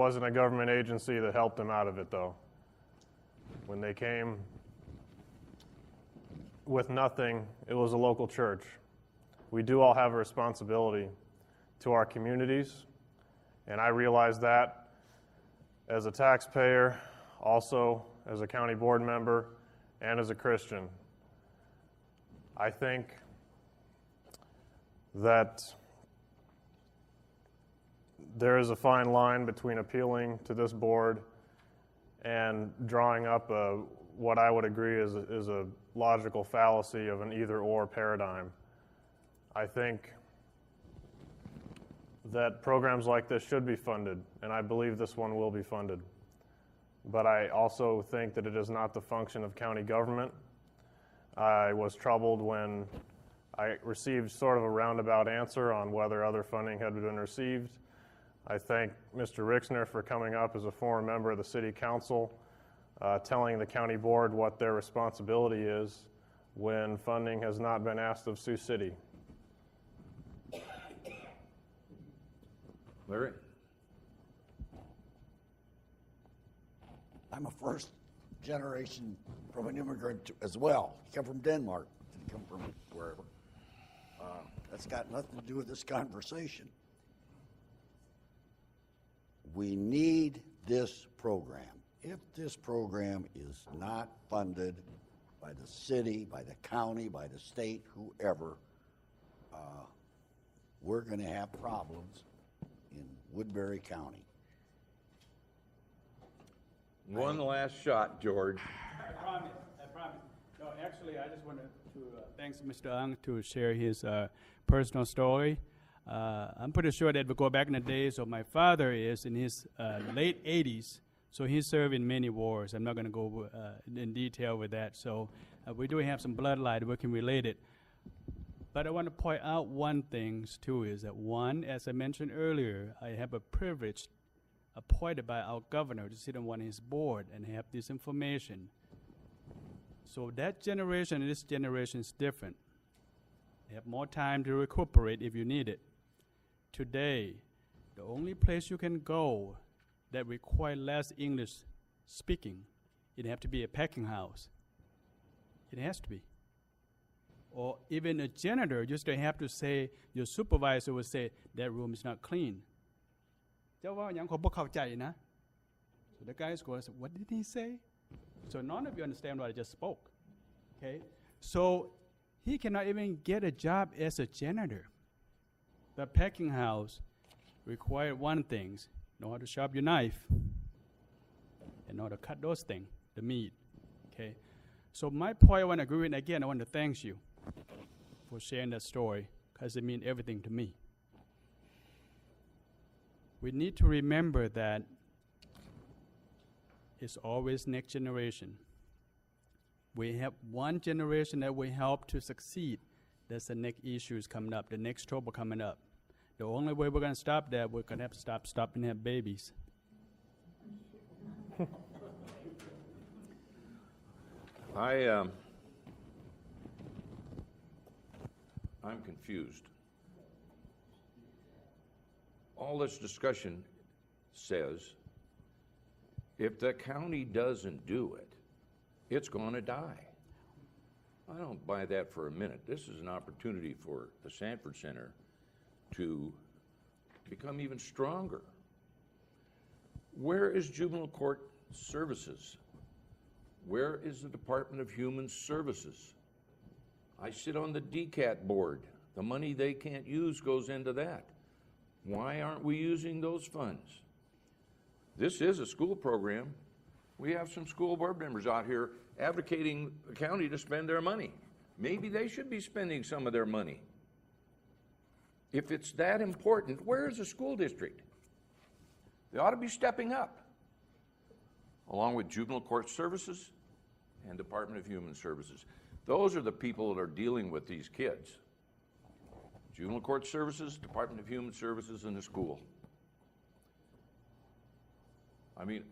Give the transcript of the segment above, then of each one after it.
wasn't a government agency that helped them out of it, though. When they came with nothing, it was a local church. We do all have a responsibility to our communities, and I realize that as a taxpayer, also as a county board member, and as a Christian. I think that there is a fine line between appealing to this board and drawing up what I would agree is a logical fallacy of an either-or paradigm. I think that programs like this should be funded, and I believe this one will be funded. But I also think that it is not the function of county government. I was troubled when I received sort of a roundabout answer on whether other funding had been received. I thank Mr. Rixner for coming up as a former member of the City Council, telling the county board what their responsibility is when funding has not been asked of Sioux City. Larry? I'm a first generation from an immigrant as well. I come from Denmark, didn't come from wherever. That's got nothing to do with this conversation. We need this program. If this program is not funded by the city, by the county, by the state, whoever, we're going to have problems in Woodbury County. One last shot, George. I promise. No, actually, I just wanted to thanks Mr. Ung to share his personal story. I'm pretty sure that we go back in the days of my father is in his late 80s, so he served in many wars. I'm not going to go in detail with that. So we do have some bloodline we can relate it. But I want to point out one thing too is that one, as I mentioned earlier, I have a privilege appointed by our governor to sit on one of his board and have this information. So that generation and this generation is different. You have more time to recuperate if you need it. Today, the only place you can go that require less English speaking, it have to be a packing house. It has to be. Or even a janitor, just to have to say, your supervisor will say, that room is not clean. So the guys go, what did he say? So none of you understand what I just spoke. Okay? So he cannot even get a job as a janitor. The packing house required one thing, know how to sharpen your knife and know how to cut those things, the meat. Okay? So my point I want to agree with, again, I want to thank you for sharing that story because it means everything to me. We need to remember that it's always next generation. We have one generation that we help to succeed. That's the next issues coming up, the next trouble coming up. The only way we're going to stop that, we're going to have to stop stopping having babies. I'm confused. All this discussion says if the county doesn't do it, it's going to die. I don't buy that for a minute. This is an opportunity for the Sanford Center to become even stronger. Where is Juvenile Court Services? Where is the Department of Human Services? I sit on the DCAT board. The money they can't use goes into that. Why aren't we using those funds? This is a school program. We have some school board members out here advocating the county to spend their money. Maybe they should be spending some of their money. If it's that important, where is the school district? They ought to be stepping up, along with Juvenile Court Services and Department of Human Services. Those are the people that are dealing with these kids. Juvenile Court Services, Department of Human Services, and the school. I mean,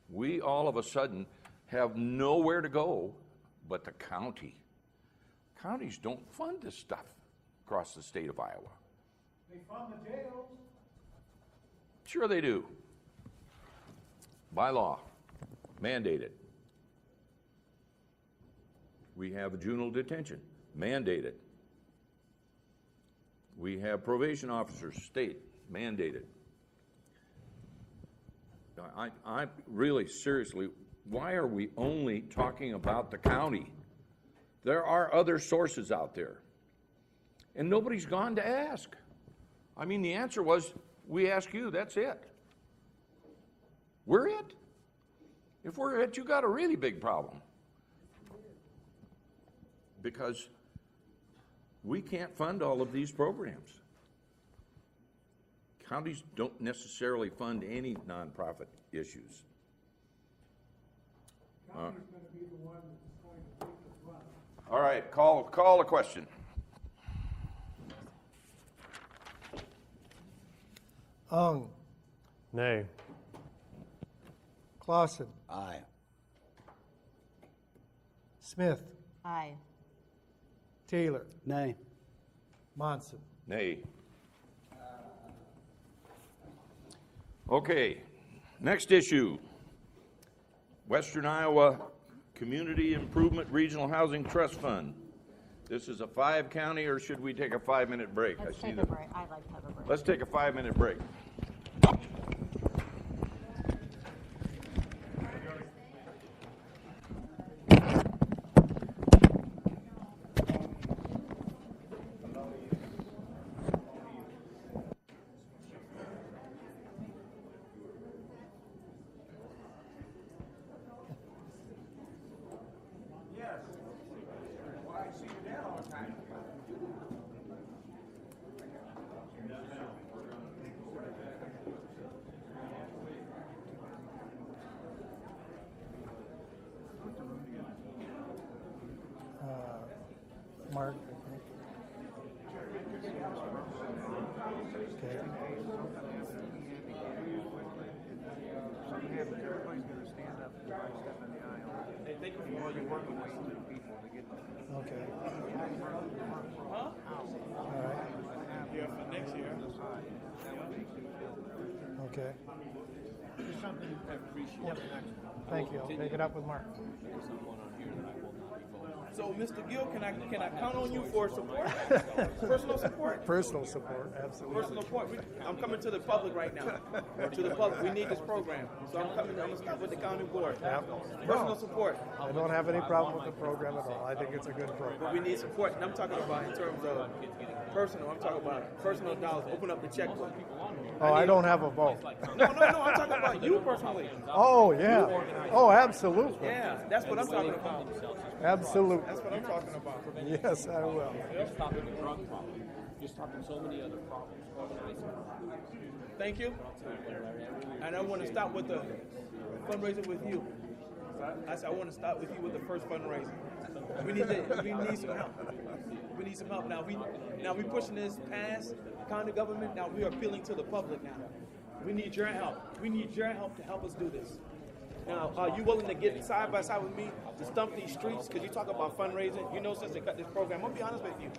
we all of a sudden have nowhere to go but the county. Counties don't fund this stuff across the state of Iowa. They fund the jails. Sure they do. by law, mandated. We have juvenile detention, mandated. We have probation officers, state, mandated. I really, seriously, why are we only talking about the county? There are other sources out there. And nobody's gone to ask. I mean, the answer was, we ask you, that's it. We're it. If we're it, you got a really big problem. Because we can't fund all of these programs. Counties don't necessarily fund any nonprofit issues. County's gonna be the one that's going to take the brunt. All right, call a question. Ung, Nay. Clausen, Aye. Smith, Aye. Taylor, Nay. Monson. Nay. Okay, next issue. Western Iowa Community Improvement Regional Housing Trust Fund. This is a 5-county, or should we take a 5-minute break? Let's I see take a them. break. I'd like to have a break. Let's take a 5-minute break. Mark, I think. Okay. Okay. All right. Yeah, for next year. Okay. Yep. Thank you. I'll take it up with Mark. So, Mr. Gill, can I count on you for support? Personal support? Personal support, absolutely. Personal support. I'm coming to the public right now. To the public. We need this program. So I'm going to start with the county board. Yep. Personal support. I don't have any problem with the program at all. I think it's a good But program. we need support. And I'm talking about in terms of personal. I'm talking about personal dollars. Open up the checkbook. Oh, I don't have a vote. No. I'm talking about you personally. Oh, yeah. Oh, absolutely. Yeah, that's what I'm talking about. Absolutely. That's what I'm talking about. Yes, I will. You're stopping the drug problem. You're stopping so many other problems. Thank you. And I want to start with the fundraiser with you. I said I want to start with you with the first fundraiser. We need some help. We need some help now. We pushing this past county government. Now we are appealing to the public now. We need your help. We need your help to help us do this. Now, are you willing to get side by side with me to stump these streets? Because you talk about fundraising. You know, since they cut this program, I'm going to be honest with you.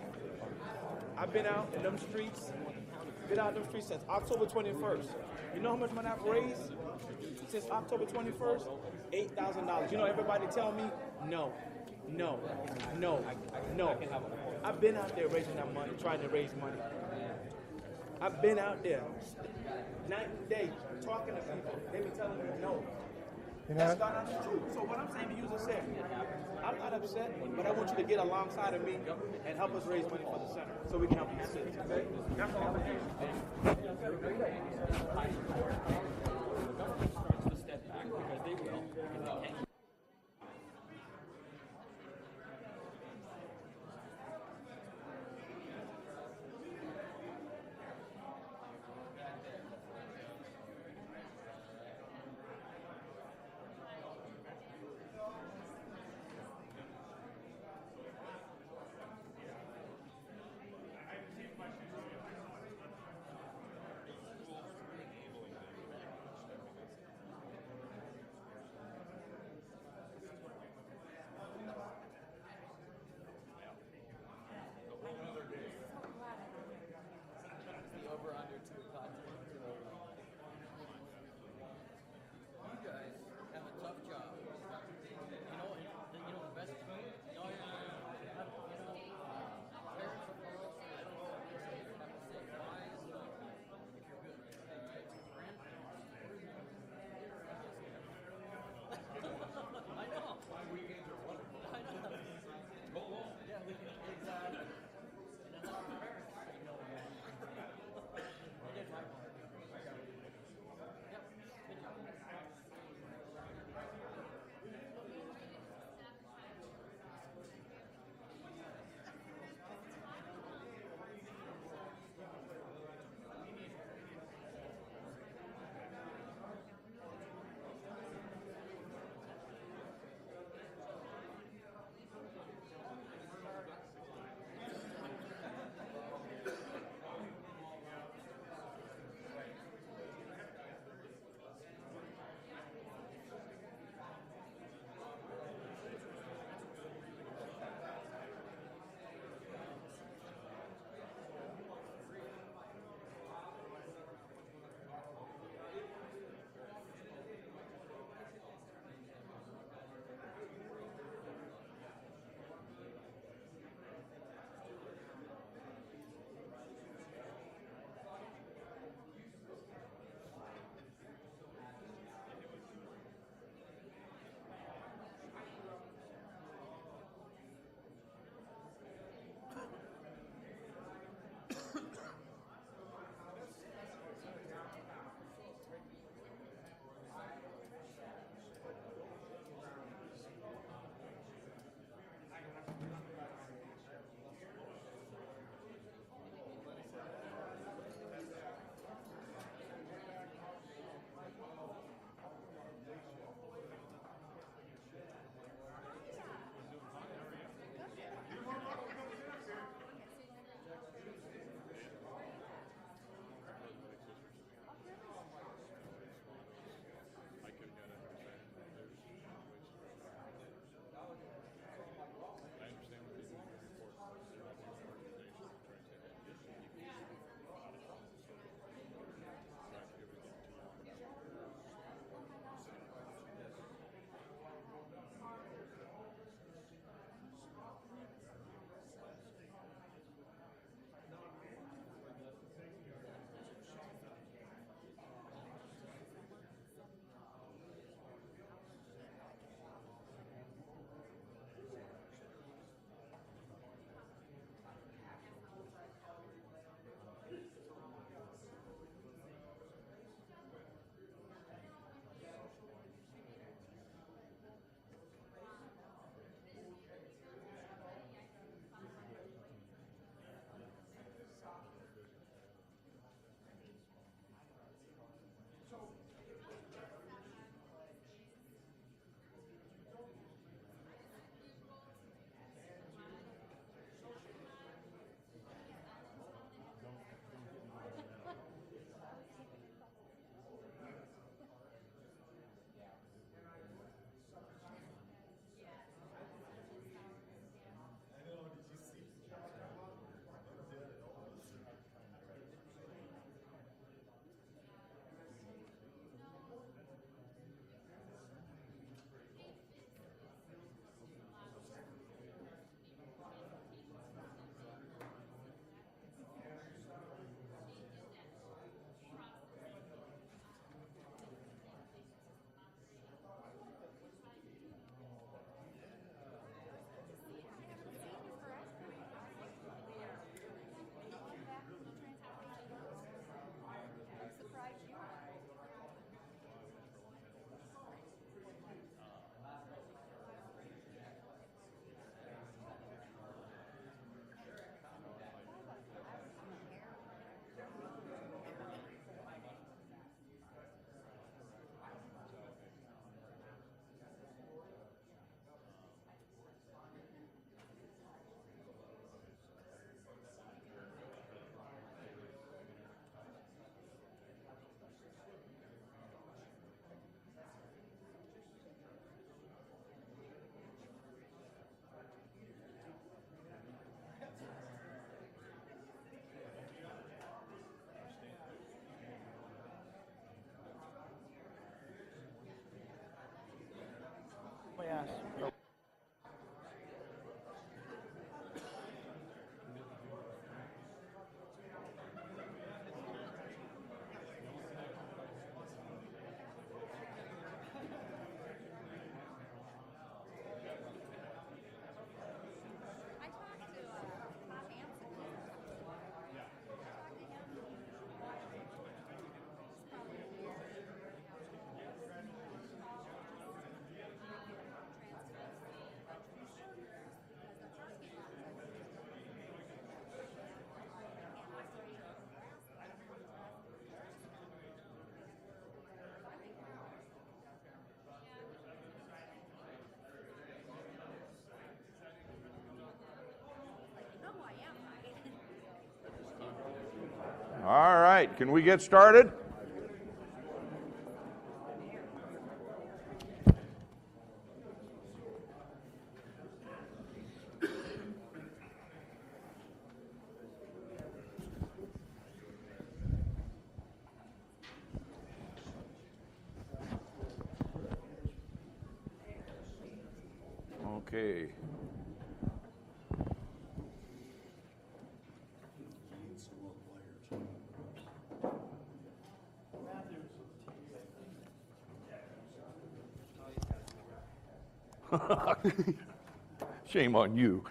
I've been out in them streets, since October 21st. You know how much money I've raised since October 21st? $8,000. You know, everybody tell me, no. I've been out there raising that money, trying to raise money. I've been out there, night and day, talking to people. They've been telling me no. You know, That's not true. So what I'm saying to you is this: I'm not upset, but I want you to get alongside of me and help us raise money for the center so we can help the city. Okay? That's all I'm saying. Starts to step back because they will. Because they can't. right, can we get started? Okay. Shame on you.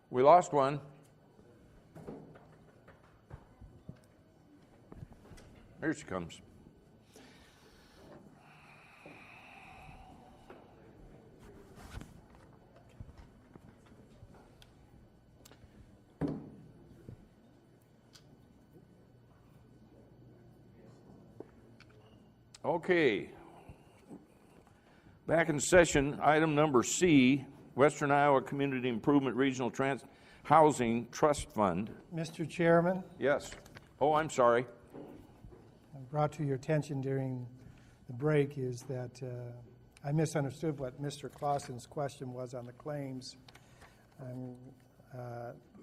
We lost one. Here she comes. Okay. Back in session, item number C, Western Iowa Community Improvement Regional Housing Trust Fund. Mr. Chairman, Yes. Oh, I'm sorry. brought to your attention during the break is that I misunderstood what Mr. Clausen's question was on the claims. And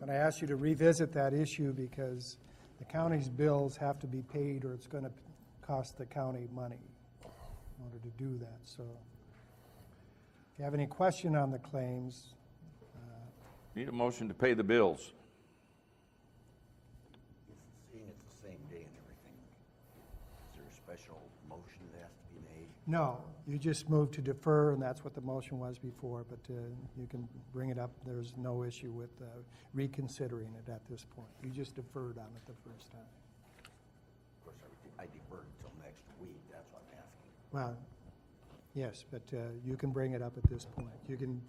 I asked you to revisit that issue because the county's bills have to be paid or it's going to cost the county money in order to do that. So if you have any question on the claims, Need a motion to pay the bills. Seeing it's the same day and everything, is there a special motion that has to be made? no, you just moved to defer, and that's what the motion was before, but you can bring it up. There's no issue with reconsidering it at this point. You just deferred on it the first time. Of course, I deferred until next week, that's what I'm asking. Well, yes, but you can bring it up at this point. You can,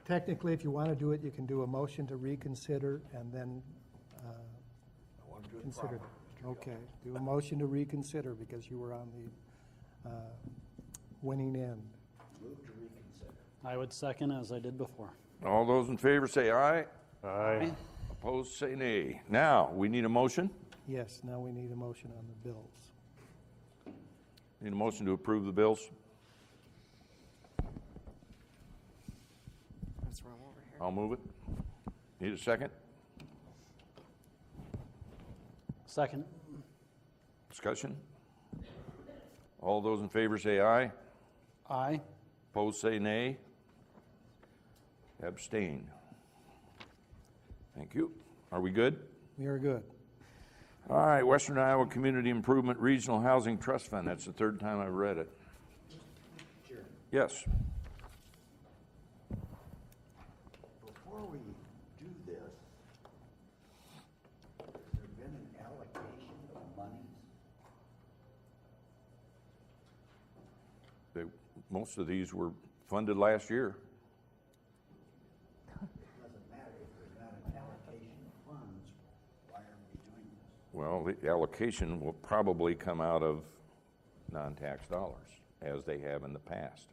technically, if you want to do it, you can do a motion to reconsider and then I want to do it consider. proper. Okay, do a motion to reconsider because you were on the winning end. Move to reconsider. I would second as I did before. All those in favor say aye. Aye. Opposed say nay. Now, we need a motion. Yes, now we need a motion on the bills. Need a motion to approve the bills. That's wrong over here. I'll move it. Need a second? Second. Discussion? All those in favor say aye. Aye. Opposed say nay. Abstain. Thank you. Are we good? We are good. All right, Western Iowa Community Improvement Regional Housing Trust Fund. That's the third time I've read it. Yes. Before we do this, has there been an allocation of monies? Most of these were funded last year. Doesn't matter, if there's not an allocation of funds, why aren't we doing this? Well, the allocation will probably come out of non-tax dollars, as they have in the past.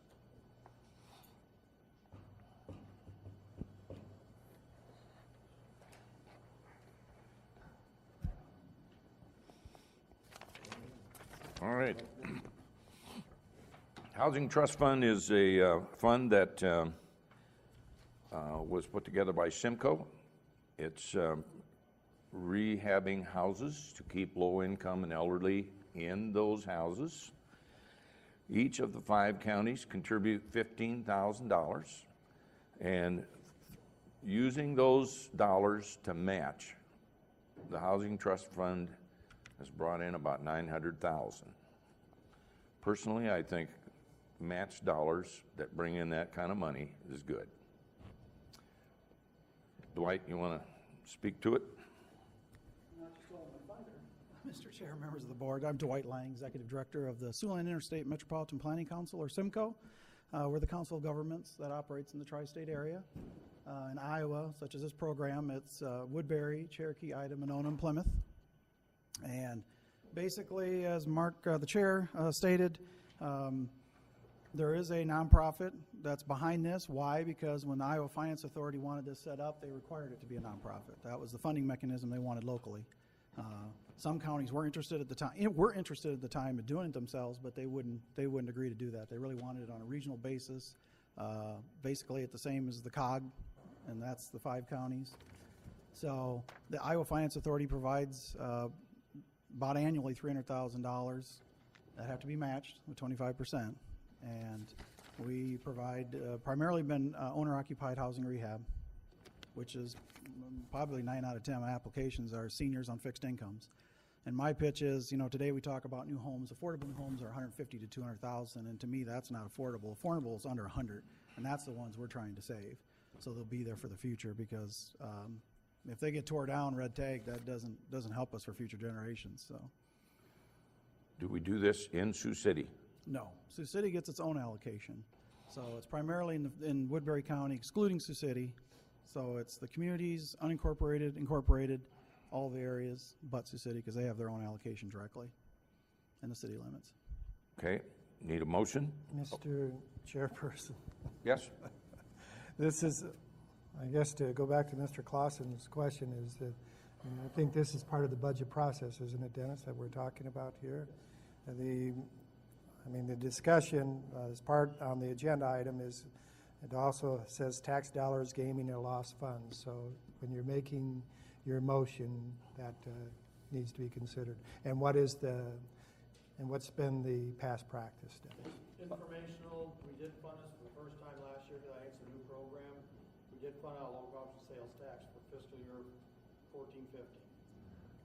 All right. Housing Trust Fund is a fund that was put together by Simcoe. It's rehabbing houses to keep low-income and elderly in those houses. Each of the 5 counties contribute $15,000, and using those dollars to match, the Housing Trust Fund has brought in about $900,000. Personally, I think matched dollars that bring in that kind of money is good. Dwight, you want to speak to it. Mr. Chair, members of the board, I'm Dwight Lang, Executive Director of the Siouxland Interstate Metropolitan Planning Council, or SIMCO. We're the council of governments that operates in the tri-state area. In Iowa, such as this program, it's Woodbury, Cherokee, Ida, Monona, and Plymouth. And basically, as Mark, the chair, stated, there is a nonprofit that's behind this. Why? Because when the Iowa Finance Authority wanted this set up, they required it to be a nonprofit. That was the funding mechanism they wanted locally. Some counties were interested at the time. Were interested at the time in doing it themselves, but they wouldn't agree to do that. They really wanted it on a regional basis, basically at the same as the COG, and that's the 5 counties. So the Iowa Finance Authority provides about annually $300,000 that have to be matched with 25%, and we provide primarily been owner-occupied housing rehab, which is probably 9 out of 10 applications are seniors on fixed incomes. And my pitch is, today we talk about new homes. Affordable new homes are 150 to 200,000, and to me, that's not affordable. Affordable is under 100, and that's the ones we're trying to save. So they'll be there for the future because if they get tore down, red tag, that doesn't help us for future generations. So, Do we do this in Sioux City? no, Sioux City gets its own allocation. So it's primarily in Woodbury County, excluding Sioux City. So it's the communities, unincorporated, incorporated, all the areas but Sioux City because they have their own allocation directly in the city limits. Okay, need a motion? Mr. Chairperson, Yes? this is, I guess to go back to Mr. Clausen's question is that, I think this is part of the budget process, isn't it, Dennis, that we're talking about here? The discussion as part on the agenda item is, it also says tax dollars, gaming, and lost funds. So when you're making your motion, that needs to be considered. And what's been the past practice, Dennis? Informational, we did fund this for the first time last year, because I think it's a new program. We did fund out local option sales tax for fiscal year 14-15.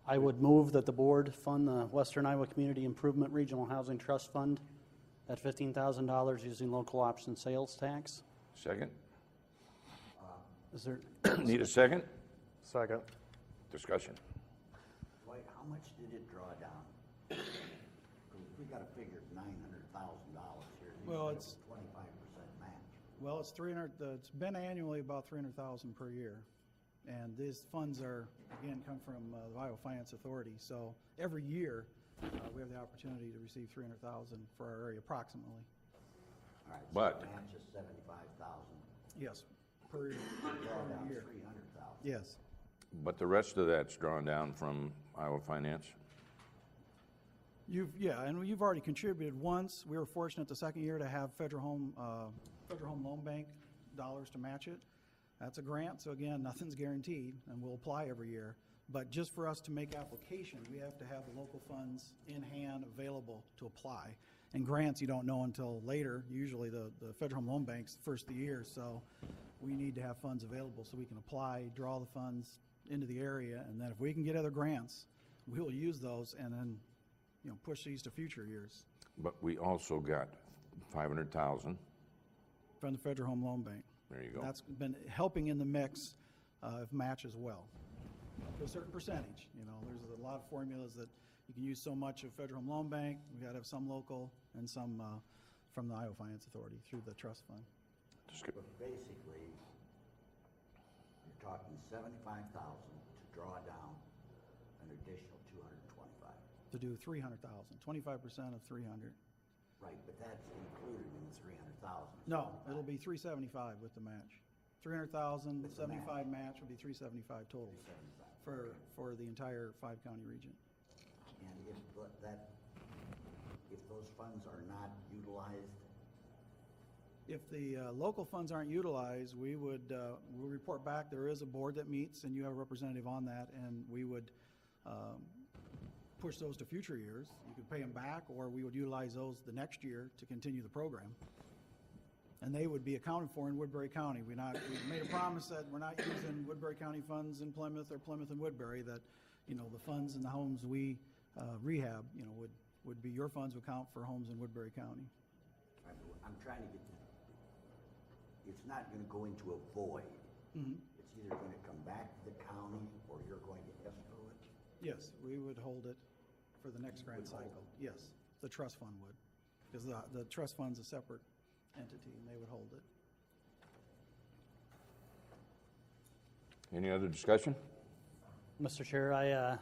I would move that the board fund the Western Iowa Community Improvement Regional Housing Trust Fund at $15,000 using local option sales tax. Second? Is there? Need a second? Second. Discussion. Dwight, how much did it draw down? 'Cause we got to figure $900,000 here. Well, it's 25% match. Well, it's 300. It's been annually about 300,000 per year, and these funds are again come from the Iowa Finance Authority. So every year we have the opportunity to receive 300,000 for our area, approximately. All right, so But- the match is 75,000. Yes, per year. Draw down year. 300,000. Yes. But the rest of that's drawn down from Iowa Finance? And you've already contributed once. We were fortunate the second year to have Federal Home Loan Bank dollars to match it. That's a grant, so again, nothing's guaranteed, and we'll apply every year. But just for us to make application, we have to have the local funds in hand available to apply. And grants, you don't know until later. Usually the Federal Home Loan Bank's first of the year, so we need to have funds available so we can apply, draw the funds into the area, and then if we can get other grants, we will use those and then push these to future years But we also got 500,000. from the Federal Home Loan Bank. There you go. That's been helping in the mix of match as well, to a certain percentage. There's a lot of formulas that you can use so much of Federal Home Loan Bank. We got to have some local and some from the Iowa Finance Authority through the trust fund. But basically, you're talking 75,000 to draw down an additional 225. To do 300,000, 25% of 300. Right, but that's included in the 300,000. No, it'll be 375 with the match. 300,000, With the 75 match would be 375 total 375. for the entire 5-county region. And if those funds are not utilized, If the local funds aren't utilized, we'll report back. There is a board that meets, and you have a representative on that, and we would push those to future years. You could pay them back, or we would utilize those the next year to continue the program. And they would be accounted for in Woodbury County. We made a promise that we're not using Woodbury County funds in Plymouth or Plymouth and Woodbury, that, the funds and the homes we rehab, would be your funds would count for homes in Woodbury County. I'm trying to get it's not going to go into a void. Mm-hmm. It's it's either going to come back to the county or you're going to escrow it? Yes, we would hold it for the next grant cycle. Yes, the trust fund would, because the trust fund's a separate entity, and they would hold it. Any other discussion? Mr. Chair, I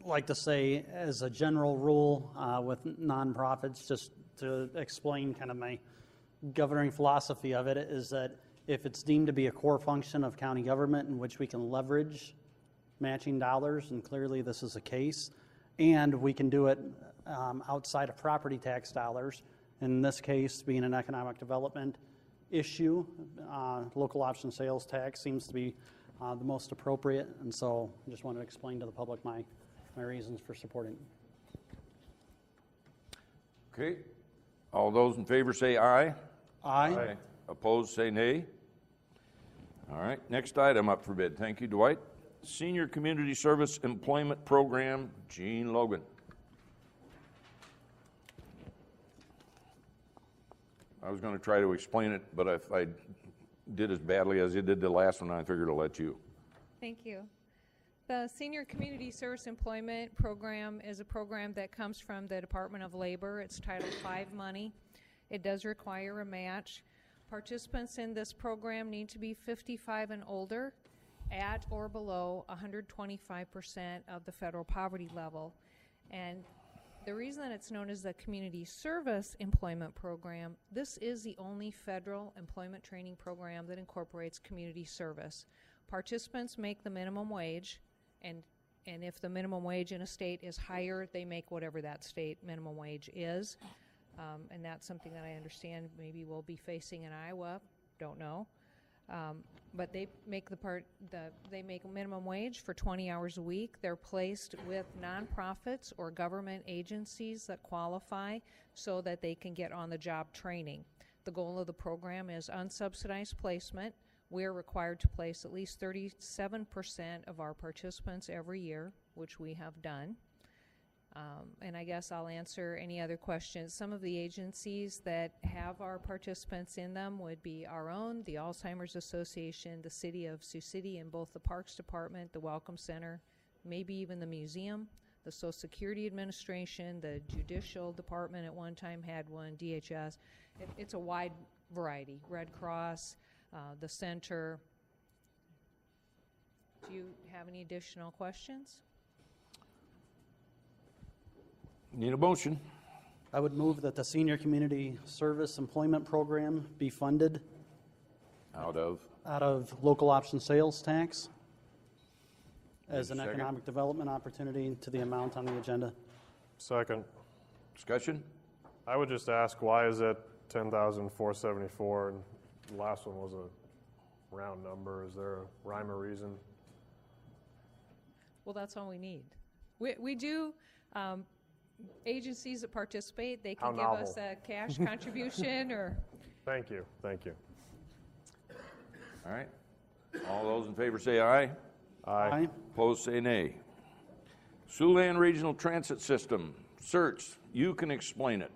like to say, as a general rule with nonprofits, just to explain kind of my governing philosophy of it, is that if it's deemed to be a core function of county government in which we can leverage matching dollars, and clearly this is a case, and we can do it outside of property tax dollars, in this case being an economic development issue, local option sales tax seems to be the most appropriate, and so I just wanted to explain to the public my reasons for supporting. Okay. All those in favor say aye. Aye. Opposed, say nay. All right, next item up for bid. Thank you, Dwight. Senior Community Service Employment Program, Gene Logan. I was going to try to explain it, but if I did as badly as you did the last one, I figured I'll let you. Thank you. The Senior Community Service Employment Program is a program that comes from the Department of Labor. It's Title V money. It does require a match. Participants in this program need to be 55 and older, at or below 125% of the federal poverty level. And the reason that it's known as the Community Service Employment Program, this is the only federal employment training program that incorporates community service. Participants make the minimum wage, and if the minimum wage in a state is higher, they make whatever that state minimum wage is. And that's something that I understand maybe we'll be facing in Iowa, don't know. But they make they make a minimum wage for 20 hours a week. They're placed with nonprofits or government agencies that qualify so that they can get on the job training. The goal of the program is unsubsidized placement. We're required to place at least 37% of our participants every year, which we have done. And I guess I'll answer any other questions. Some of the agencies that have our participants in them would be our own, the Alzheimer's Association, the City of Sioux City, and both the Parks Department, the Welcome Center, maybe even the museum, the Social Security Administration, the Judicial Department at one time had one, DHS. It's a wide variety. Red Cross, the Center. Do you have any additional questions? Need a motion? I would move that the Senior Community Service Employment Program be funded Out of? out of local option sales tax as an Second. economic development opportunity to the amount on the agenda. Second. Discussion? I would just ask, why is it 10,474 and the last one was a round number? Is there a rhyme or reason? Well, that's all we need. We do, agencies that participate, they How can give novel. us a cash contribution or. Thank you, thank you. All right. All those in favor say aye. Aye. Opposed, say nay. Siouxland Regional Transit System, search. You can explain it.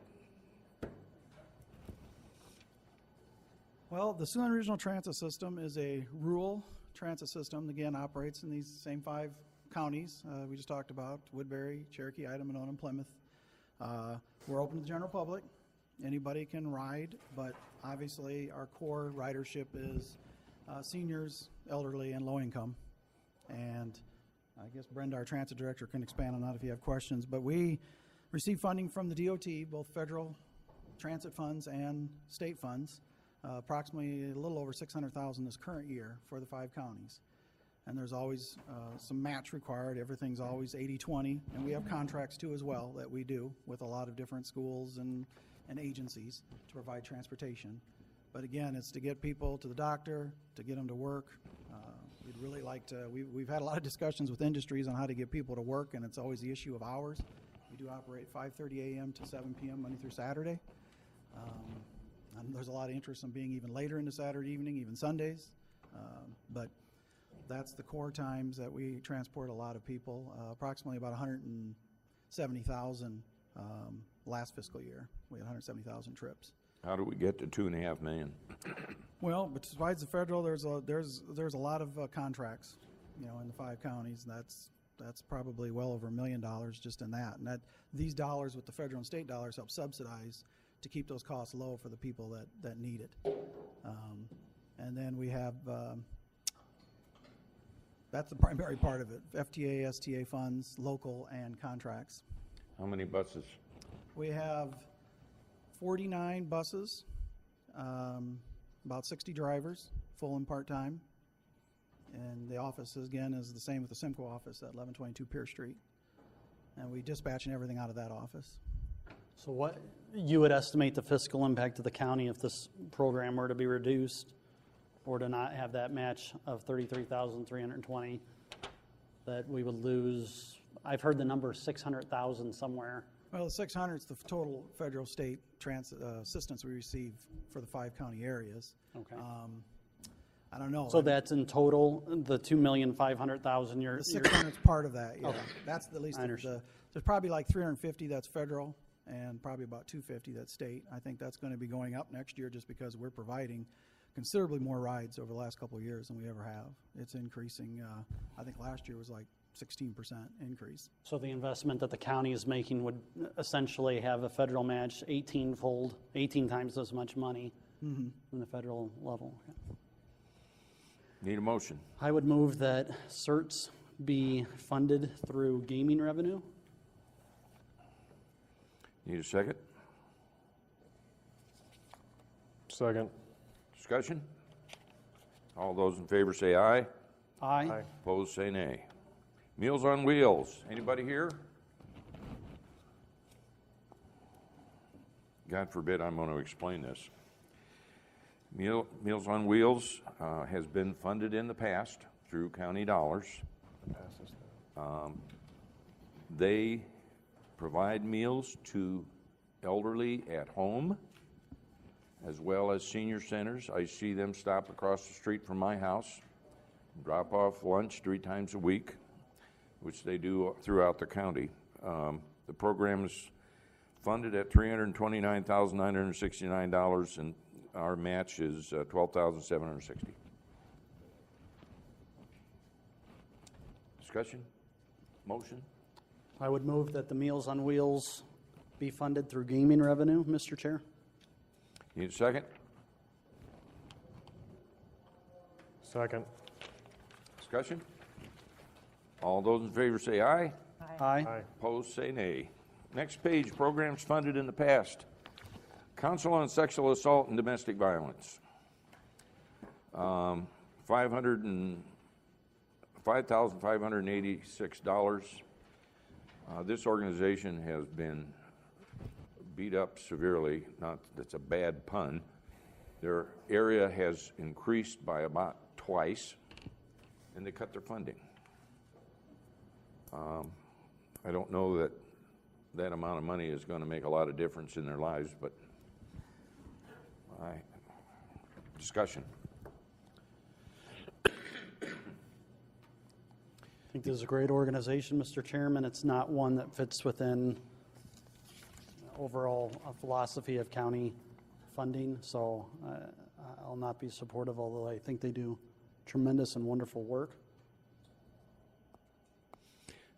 Well, the Siouxland Regional Transit System is a rural transit system, again, operates in these same 5 counties we just talked about, Woodbury, Cherokee, Idaho, Monona, and Plymouth. We're open to the general public. Anybody can ride, but obviously our core ridership is seniors, elderly, and low income. And I guess Brenda, our transit director, can expand on that if you have questions. But we receive funding from the DOT, both federal transit funds and state funds, approximately a little over $600,000 this current year for the 5 counties. And there's always some match required. Everything's always 80-20, and we have contracts too as well that we do with a lot of different schools and agencies to provide transportation. But again, it's to get people to the doctor, to get them to work. We'd really like to, we've had a lot of discussions with industries on how to get people to work, and it's always the issue of hours. We do operate 5:30 a.m. to 7 p.m. Monday through Saturday. And there's a lot of interest in being even later into Saturday evening, even Sundays. But that's the core times that we transport a lot of people, approximately about 170,000 last fiscal year. We had 170,000 trips. How do we get to 2.5 million? Well, besides the federal, there's a lot of contracts, you know, in the 5 counties. That's probably well over $1 million just in that. And these dollars with the federal and state dollars help subsidize to keep those costs low for the people that need it. And then we have that's the primary part of it: FTA, STA funds, local, and contracts. How many buses? We have 49 buses, about 60 drivers, full and part-time. And the office, again, is the same with the Simcoe office at 1122 Pierce Street. And we dispatch and everything out of that office. So what you would estimate the fiscal impact of the county if this program were to be reduced or to not have that match of $33,320, that we would lose? I've heard the number 600,000 somewhere. Well, the 600 is the total federal state assistance we receive for the 5 county areas. Okay. I don't know. So that's in total the 2,500,000. The 600 is part of that. Yeah, Okay. That's the least. I understand. There's probably like 350 that's federal, and probably about 250 that's state. I think that's going to be going up next year just because we're providing considerably more rides over the last couple of years than we ever have. It's increasing. I think last year was like 16% increase. So the investment that the county is making would essentially have a federal match 18 times as much money from the federal level. Okay. Need a motion? I would move that certs be funded through gaming revenue. Need a second? Second. Discussion? All those in favor say aye. Aye. Opposed, say nay. Meals on Wheels. Anybody here? God forbid I'm going to explain this. Meals on Wheels has been funded in the past through county dollars. They provide meals to elderly at home as well as senior centers. I see them stop across the street from my house, drop off lunch 3 times a week, which they do throughout the county. The program is funded at $329,969, and our match is $12,760. Discussion? Motion? I would move that the Meals on Wheels be funded through gaming revenue, Mr. Chair. Need a second? Second. Discussion? All those in favor say aye. Aye. Aye. Opposed, say nay. Next page, programs funded in the past. Council on Sexual Assault and Domestic Violence. $5,586. This organization has been beat up severely. Not that's a bad pun. Their area has increased by about twice, and they cut their funding. I don't know that that amount of money is going to make a lot of difference in their lives, but discussion. I think this is a great organization, Mr. Chairman. It's not one that fits within overall philosophy of county funding, so I'll not be supportive, although I think they do tremendous and wonderful work.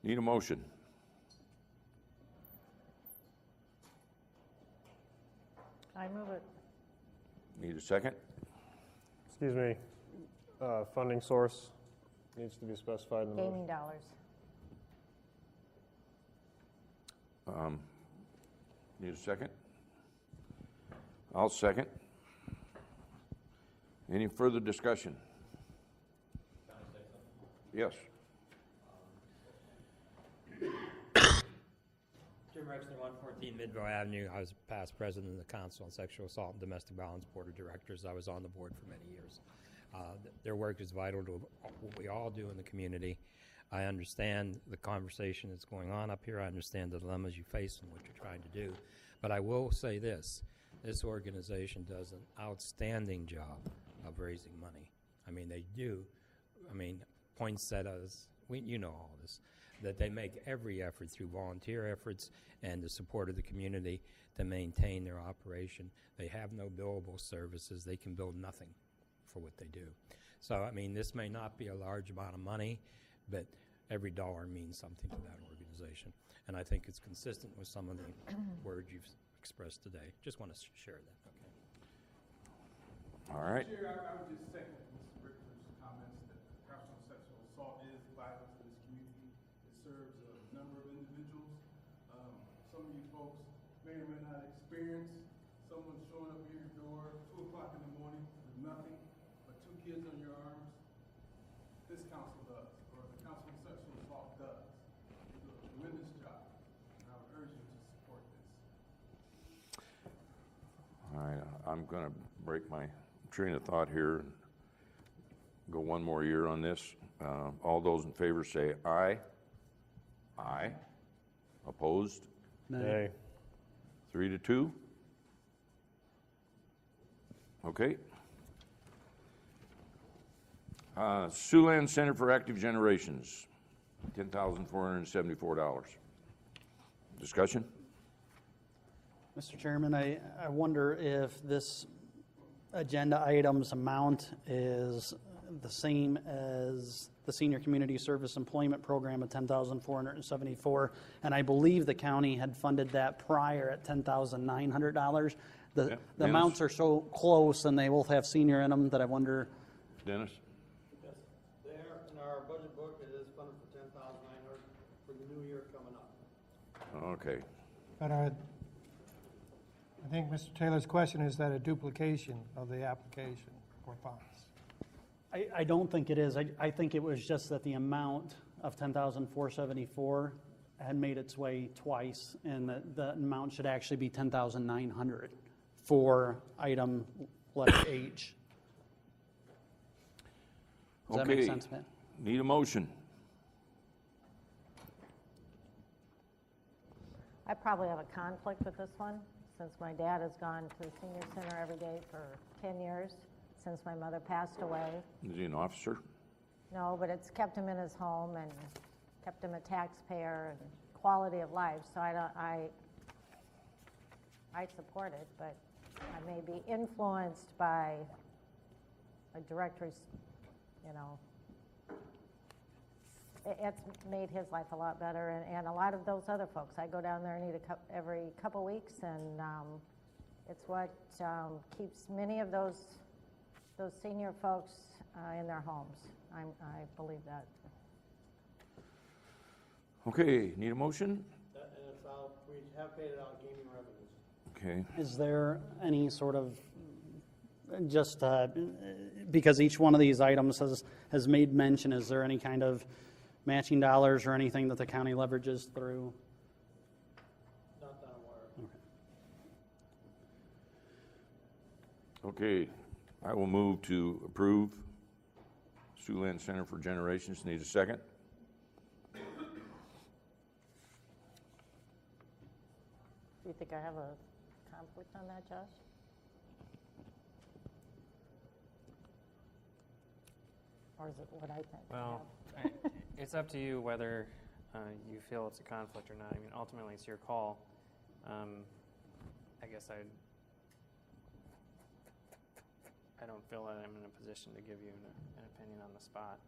Need a motion? I move it. Need a second? Excuse me. Funding source needs to be specified in the motion. Gaming dollars. Need a second? I'll second. Any further discussion? Yes. Jim Rexner, 114 Midvale Avenue. I was past president of the Council on Sexual Assault and Domestic Violence Board of Directors. I was on the board for many years. Their work is vital to what we all do in the community. I understand the conversation that's going on up here. I understand the dilemmas you face and what you're trying to do. But I will say this. This organization does an outstanding job of raising money. I mean, they do. I mean, poinsettias, you know all this. that they make every effort through volunteer efforts and the support of the community to maintain their operation. They have no billable services. They can bill nothing for what they do. So, I mean, this may not be a large amount of money, but every dollar means something to that organization. And I think it's consistent with some of the words you've expressed today. Just want to share that. Okay. All right. Chair, I would just second Mr. Rickford's comments that personal sexual assault is vital to this community. It serves a number of individuals. Some of you folks may or may not experience someone showing up at your door 2 o'clock in the morning with nothing but 2 kids on your arms. This council does, or the Council on Sexual Assault does. It's a tremendous job, and I would urge you to support this. All right, I'm going to break my train of thought here and go one more year on this. All those in favor say aye. Aye. Opposed? Nay. 3-2. Okay. Siouxland Center for Active Generations, $10,474. Discussion? Mr. Chairman, I wonder if this agenda item's amount is the same as the Senior Community Service Employment Program of $10,474, and I believe the county had funded that prior at $10,900. The amounts are so close, and they both have senior in them, that I wonder. Dennis? Yes, there in our budget book, it is funded for $10,900 for the new year coming up. Okay. But I think Mr. Taylor's question is that a duplication of the application for funds? I don't think it is. I think it was just that the amount of $10,474 had made its way twice, and the amount should actually be $10,900 for item letter H. Does that make sense, Matt? Need a motion. I probably have a conflict with this one, since my dad has gone to the senior center every day for 10 years, since my mother passed away. Is he an officer? No, but it's kept him in his home and kept him a taxpayer and quality of life. So I support it, but I may be influenced by a director's, it's made his life a lot better, and a lot of those other folks. I go down there and eat every couple weeks, and it's what keeps many of those senior folks in their homes. I believe that. Okay, need a motion? And it's out, we have paid it out in gaming revenues. Okay. Is there any sort of, just because each one of these items has made mention, is there any kind of matching dollars or anything that the county leverages through? Not that I'm aware of. Okay, I will move to approve Siouxland Center for Generations. Need a second? Do you think I have a conflict on that, Josh? Or is it what I think? Well, it's up to you whether you feel it's a conflict or not. I mean, ultimately, it's your call. I guess I don't feel that I'm in a position to give you an opinion on the spot,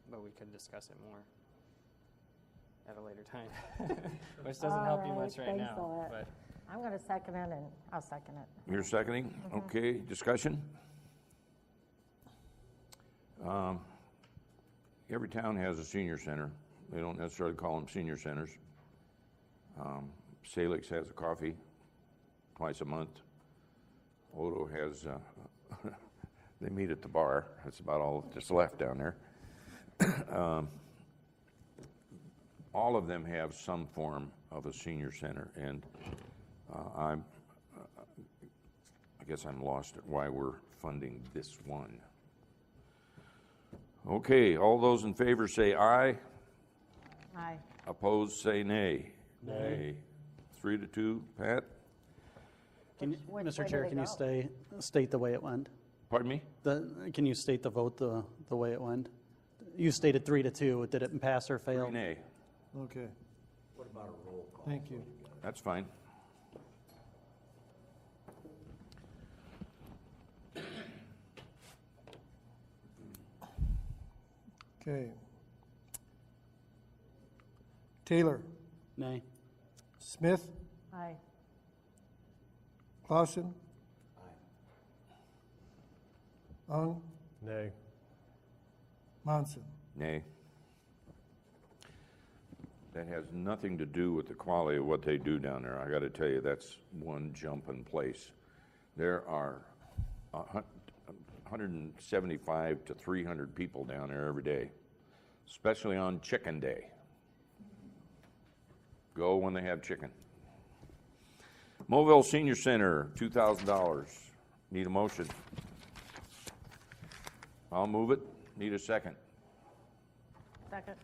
but we could discuss it more at a later time, which doesn't help you much right now. But I'm going to second it, and I'll second it. You're seconding? Mm-hmm. Okay, discussion? Every town has a senior center. They don't necessarily call them senior centers. Salix has a coffee twice a month. Odo has, they meet at the bar. That's about all that's left down there. All of them have some form of a senior center, and I guess I'm lost at why we're funding this one. Okay, all those in favor say aye. Aye. Opposed, say nay. Nay. 3-2. Pat? Which Mr. way Chair, do can they you go? state the way it went? Pardon me? Can you state the vote the way it went? you stated 3-2. Did it pass or fail? Nay. Okay, What about a roll call? thank you. That's fine. Okay. Taylor, Nay. Smith, Aye. Clausen. Ung, Nay. Monson. Nay. That has nothing to do with the quality of what they do down there. I got to tell you, that's one jump in place. There are 175 to 300 people down there every day, especially on chicken day. Go when they have chicken. Mobile Senior Center, $2,000. Need a motion? I'll move it. Need a second. Second.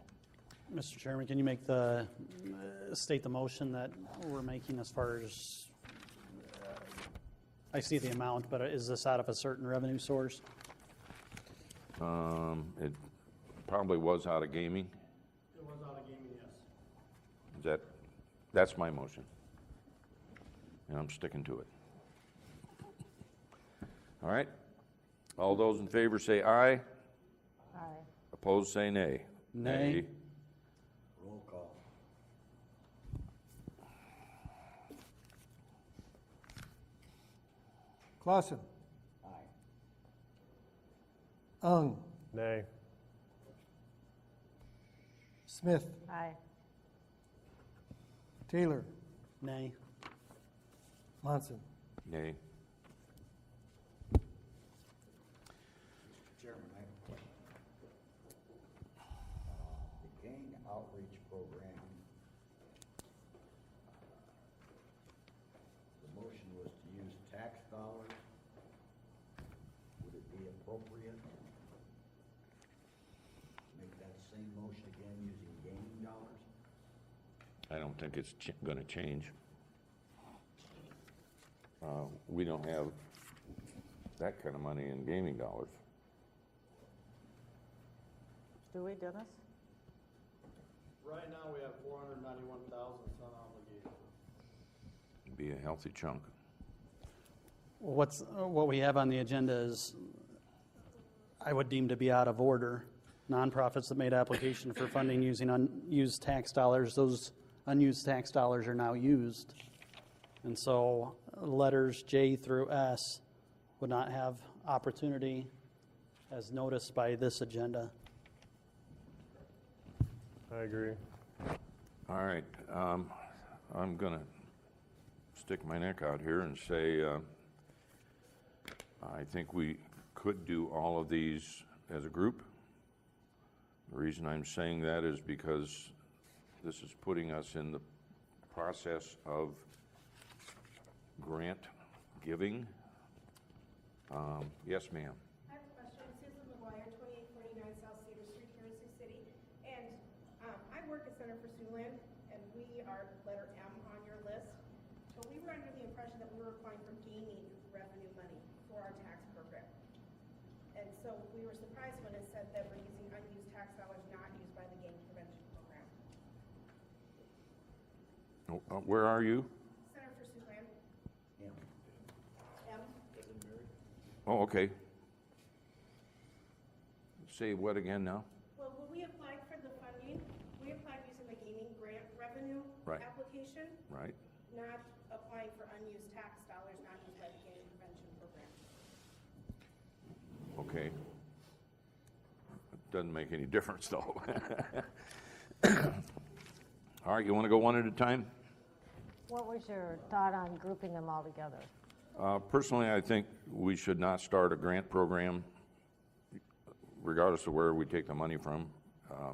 Mr. Chairman, can you make the, state the motion that we're making as far as, I see the amount, but is this out of a certain revenue source? It probably was out of gaming. It was out of gaming, yes. That's my motion. And I'm sticking to it. All right. All those in favor say aye. Aye. Opposed say nay. Nay. Roll call. Clausen. Aye. Ung, Nay. Smith, Aye. Taylor, Nay. Monson. Nay. Chairman, I have a question. The gang outreach program, the motion was to use tax dollars. Would it be appropriate to make that same motion again using gaming dollars? I don't think it's going to change. We don't have that kind of money in gaming dollars. Do we, Dennis? Right now, we have 491,000 that's unobligated. It'd be a healthy chunk. What we have on the agenda is, I would deem to be out of order. Nonprofits that made application for funding using unused tax dollars, those unused tax dollars are now used. And so letters J through S would not have opportunity as noticed by this agenda. I agree. All right. I'm going to stick my neck out here and say I think we could do all of these as a group. The reason I'm saying that is because this is putting us in the process of grant giving. Yes, ma'am. I have a question. Susan McGuire, 2849 South Cedar Street here in Sioux City. And I work at Center for Siouxland, and we are letter M on your list. But we were under the impression that we were applying for gaming revenue money for our tax program. And so we were surprised when it said that we're using unused tax dollars not used by the game prevention program. Where are you? Center for Siouxland. Yeah. M. Oh, okay. Say what again now? Well, when we applied for the funding, we applied using the gaming grant revenue Right. application, Right. not applying for unused tax dollars not used by the gaming prevention program. Okay. It doesn't make any difference, though. All right, you want to go one at a time? What was your thought on grouping them all together? Personally, I think we should not start a grant program, regardless of where we take the money from. I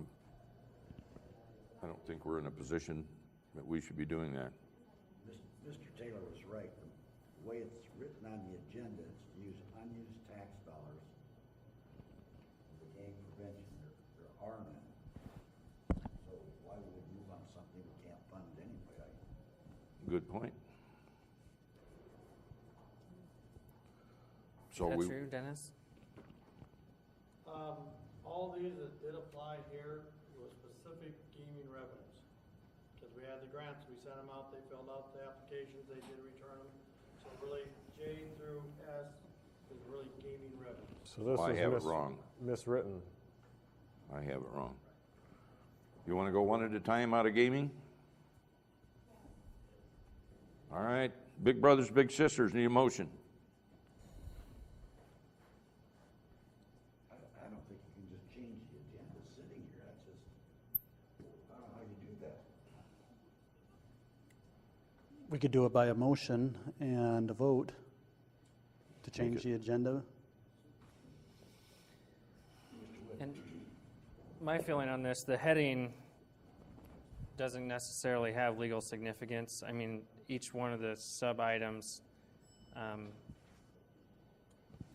don't think we're in a position that we should be doing that. Mr. Taylor was right. The way it's written on the agenda is to use unused tax dollars for the gang prevention. There are none. So why would we move on something we can't fund anyway? Good point. So Is that we, true, Dennis? All all these that did apply here was specific gaming revenues. Because we had the grants, we sent them out, they filled out the applications, they did return them. So really, J through S is really gaming revenues. So this I is have it wrong. miswritten. I have it wrong. You want to go one at a time out of gaming? All right. Big brothers, big sisters, need a motion. I don't think you can just change the agenda sitting here. That's just, I don't know how you do that. We could do it by a motion and a vote to change the agenda. And my feeling on this, the heading doesn't necessarily have legal significance. I mean, each one of the sub-items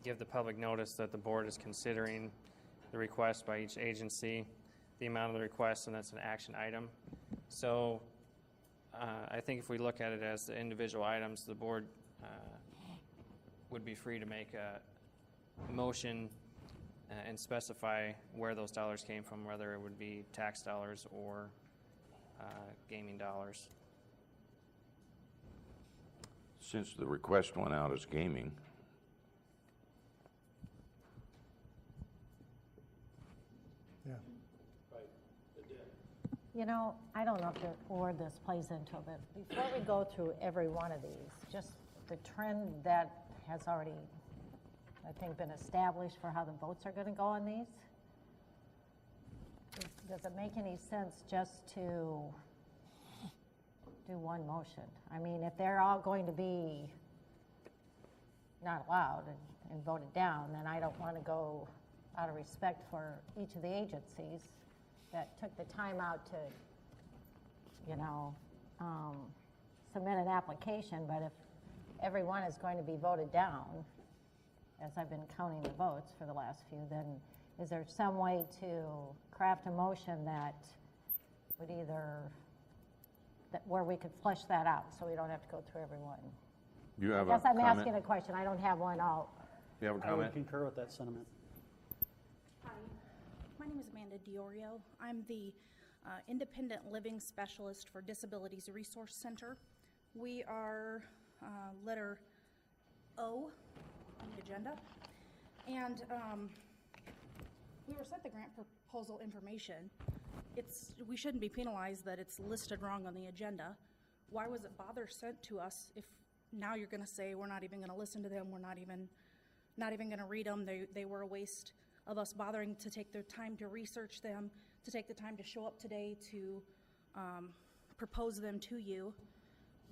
give the public notice that the board is considering the request by each agency, the amount of the request, and that's an action item. So I think if we look at it as the individual items, the board would be free to make a motion and specify where those dollars came from, whether it would be tax dollars or gaming dollars. Since the request went out as gaming, Yeah. Right, it did. You know, I don't know if the word this plays into it, but before we go through every one of these, just the trend that has already, I think, been established for how the votes are going to go on these, does it make any sense just to do one motion? I mean, if they're all going to be not allowed and voted down, then I don't want to go out of respect for each of the agencies that took the time out to, you know, submit an application. But if everyone is going to be voted down, as I've been counting the votes for the last few, then is there some way to craft a motion that would either, where we could flesh that out so we don't have to go through every one? you have I a guess I'm comment? asking a question. I don't have one out. You have a I would comment? concur with that sentiment. Hi, my name is Amanda Diorio. I'm the Independent Living Specialist for Disabilities Resource Center. We are letter O on the agenda. And we were sent the grant proposal information. We shouldn't be penalized that it's listed wrong on the agenda. Why was it bother sent to us if now you're going to say we're not even going to listen to them, we're not even going to read them? They were a waste of us bothering to take the time to research them, to take the time to show up today to propose them to you.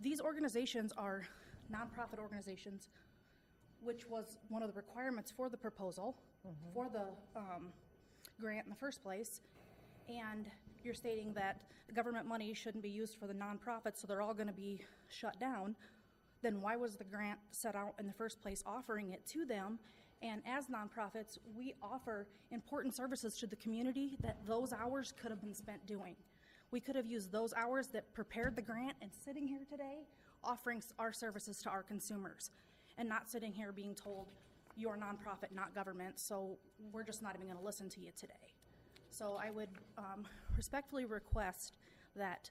These organizations are nonprofit organizations, which was one of the requirements for the proposal, for the grant in the first place. And you're stating that the government money shouldn't be used for the nonprofits, so they're all going to be shut down. Then why was the grant set out in the first place offering it to them? And as nonprofits, we offer important services to the community that those hours could have been spent doing. We could have used those hours that prepared the grant and sitting here today offering our services to our consumers, and not sitting here being told you're a nonprofit, not government, so we're just not even going to listen to you today. So I would respectfully request that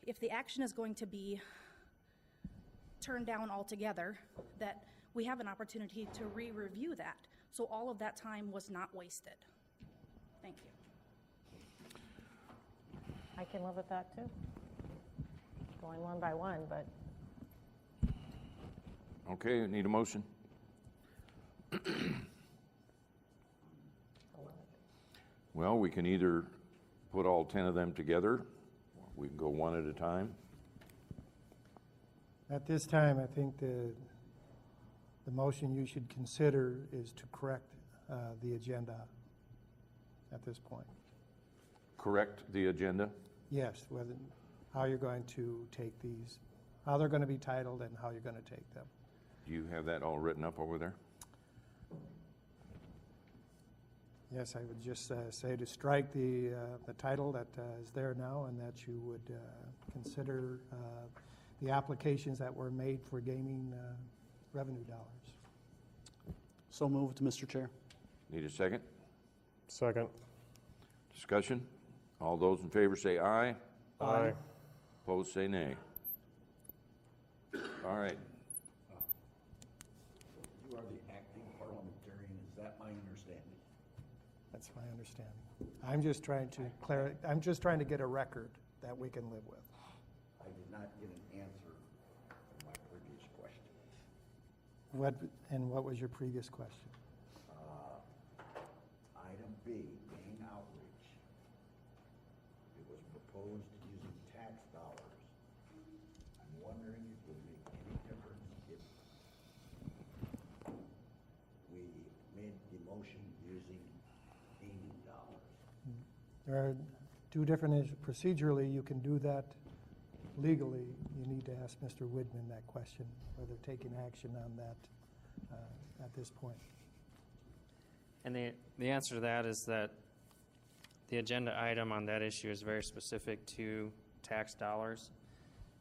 if the action is going to be turned down altogether, that we have an opportunity to re-review that, so all of that time was not wasted. Thank you. I can live with that too. Going one by one, but Okay, need a motion? Well, we can either put all 10 of them together, or we can go one at a time. At this time, I think the motion you should consider is to correct the agenda at this point. Correct the agenda? Yes, whether, how you're going to take these, how they're going to be titled and how you're going to take them. Do you have that all written up over there? Yes, I would just say to strike the title that is there now, and that you would consider the applications that were made for gaming revenue dollars. So moved, Mr. Chair. Need a second? Second. Discussion? All those in favor say aye. Aye. Opposed, say nay. All right. You are the acting parliamentarian, is that my understanding? That's my understanding. I'm just trying to get a record that we can live with. I did not get an answer to my previous question. What was your previous question? Item B, gang outreach. It was proposed using tax dollars. I'm wondering if it would make any difference if we made the motion using gaming dollars. There are two different issues. Procedurally, you can do that. Legally, you need to ask Mr. Widman that question, whether taking action on that at this point. And the answer to that is that the agenda item on that issue is very specific to tax dollars.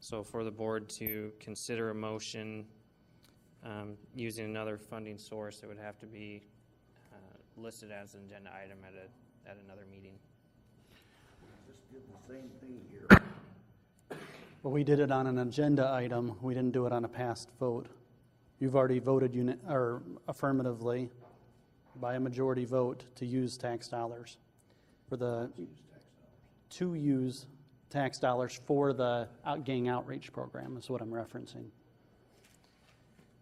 So for the board to consider a motion using another funding source, it would have to be listed as an agenda item at another meeting. We just did the same thing here. But we did it on an agenda item. We didn't do it on a past vote. You've already voted affirmatively by a majority vote to use tax dollars to use tax dollars for the gang outreach program is what I'm referencing.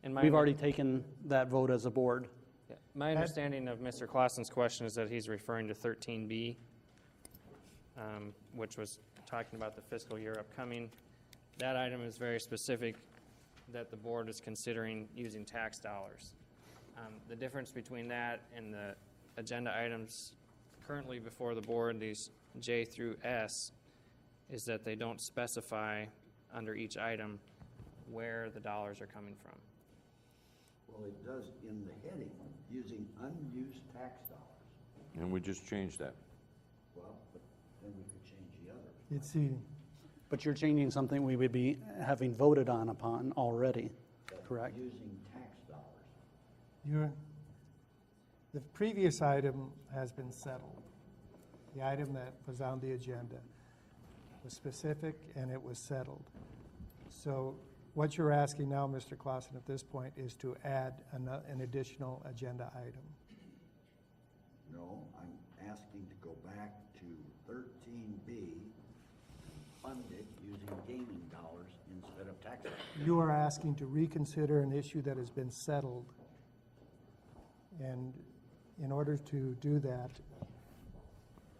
We've already taken that vote as a board. Yeah. My understanding of Mr. Clausen's question is that he's referring to 13B, which was talking about the fiscal year upcoming. That item is very specific that the board is considering using tax dollars. The difference between that and the agenda items currently before the board, these J through S, is that they don't specify under each item where the dollars are coming from. Well, it does in the heading, using unused tax dollars. And we just changed that. Well, but then we could change the other. It's the, But you're changing something we would be having voted upon already, correct? Using tax dollars. the previous item has been settled. The item that was on the agenda was specific and it was settled. So what you're asking now, Mr. Clausen, at this point is to add an additional agenda item. No, I'm asking to go back to 13B, fund it using gaming dollars instead of tax dollars. You are asking to reconsider an issue that has been settled. And in order to do that,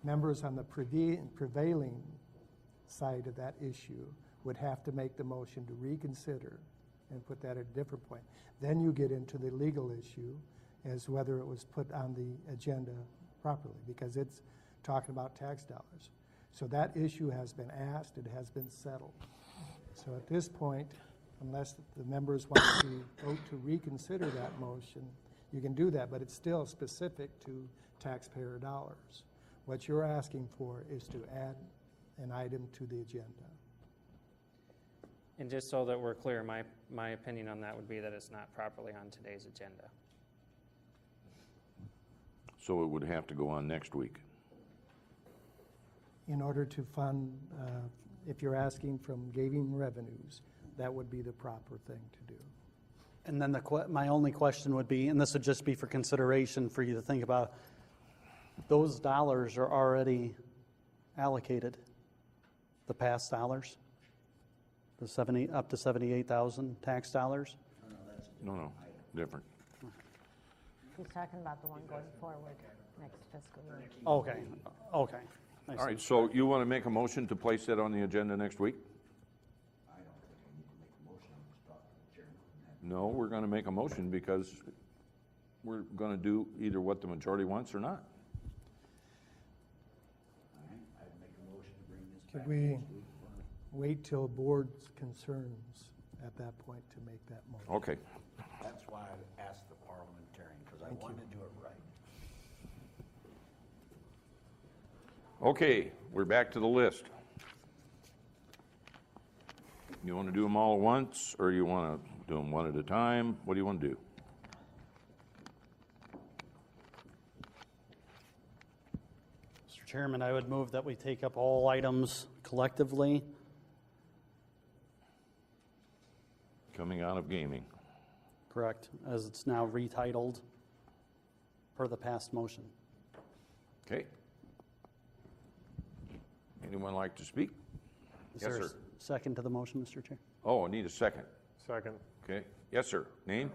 members on the prevailing side of that issue would have to make the motion to reconsider and put that at a different point. Then you get into the legal issue as whether it was put on the agenda properly, because it's talking about tax dollars. So that issue has been asked, it has been settled. So at this point, unless the members want to vote to reconsider that motion, you can do that, but it's still specific to taxpayer dollars. What you're asking for is to add an item to the agenda. And just so that we're clear, my opinion on that would be that it's not properly on today's agenda. So it would have to go on next week. In order to fund, if you're asking from gaming revenues, that would be the proper thing to do. And then my only question would be, and this would just be for consideration for you to think about, those dollars are already allocated, the past dollars, the up to 78,000 tax dollars. No, different. He's talking about the one going forward next fiscal year. Okay. All right, so you want to make a motion to place that on the agenda next week? I don't think I need to make a motion, I'm just talking to the chairman. No, we're going to make a motion because we're going to do either what the majority wants or not. All right, I'd make a motion to bring this Could back we next week. wait till board's concerns at that point to make that motion? Okay. That's why I asked the parliamentarian, because I wanted to do it right. Okay, we're back to the list. You want to do them all at once, or you want to do them one at a time? What do you want to do? Chairman, I would move that we take up all items collectively. Coming out of gaming. Correct, as it's now retitled per the past motion. Okay. Anyone like to speak? Is Yes, there a sir. second to the motion, Mr. Chair? Oh, I need a second. Second. Okay. Yes, sir. Name?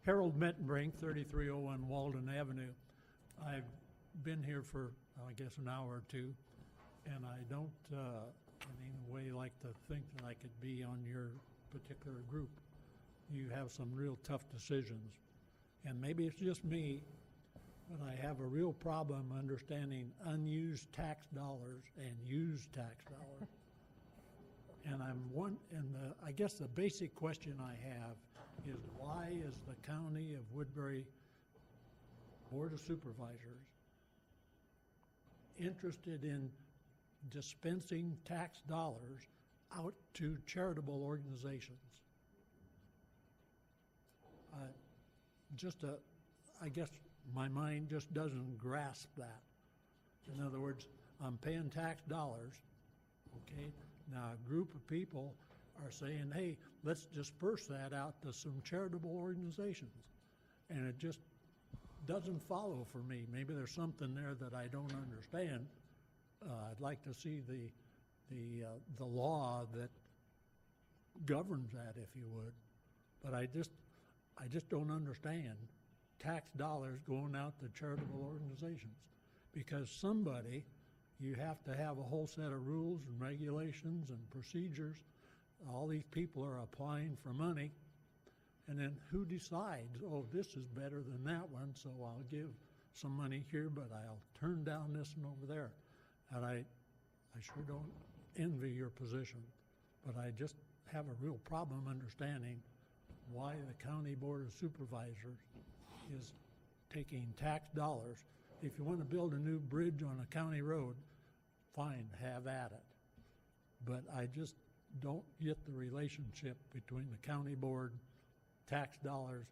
Harold Mettenbrink, 3301 Walden Avenue. I've been here for, I guess, an hour or two, and I don't in any way like to think that I could be on your particular group. You have some real tough decisions, and maybe it's just me, but I have a real problem understanding unused tax dollars and used tax dollars. And I guess the basic question I have is, why is the County of Woodbury Board of Supervisors interested in dispensing tax dollars out to charitable organizations? I guess my mind just doesn't grasp that. In other words, I'm paying tax dollars, okay? Now, a group of people are saying, hey, let's disperse that out to some charitable organizations. And it just doesn't follow for me. Maybe there's something there that I don't understand. I'd like to see the law that governs that, if you would. But I just don't understand tax dollars going out to charitable organizations, because somebody, you have to have a whole set of rules and regulations and procedures. All these people are applying for money, and then who decides, oh, this is better than that one, so I'll give some money here, but I'll turn down this one over there. And I sure don't envy your position, but I just have a real problem understanding why the County Board of Supervisors is taking tax dollars. If you want to build a new bridge on a county road, fine, have at it. But I just don't get the relationship between the county board, tax dollars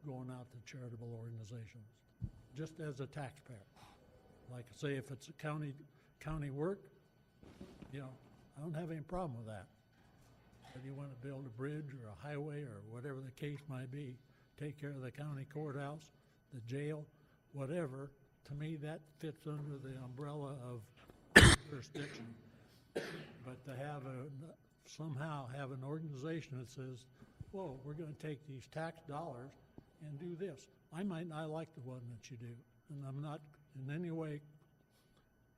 going out to charitable organizations, just as a taxpayer. Like I say, if it's a county work, you know, I don't have any problem with that. If you want to build a bridge or a highway or whatever the case might be, take care of the county courthouse, the jail, whatever, to me that fits under the umbrella of jurisdiction. But to have somehow have an organization that says, whoa, we're going to take these tax dollars and do this. I might not like the one that you do, and I'm not in any way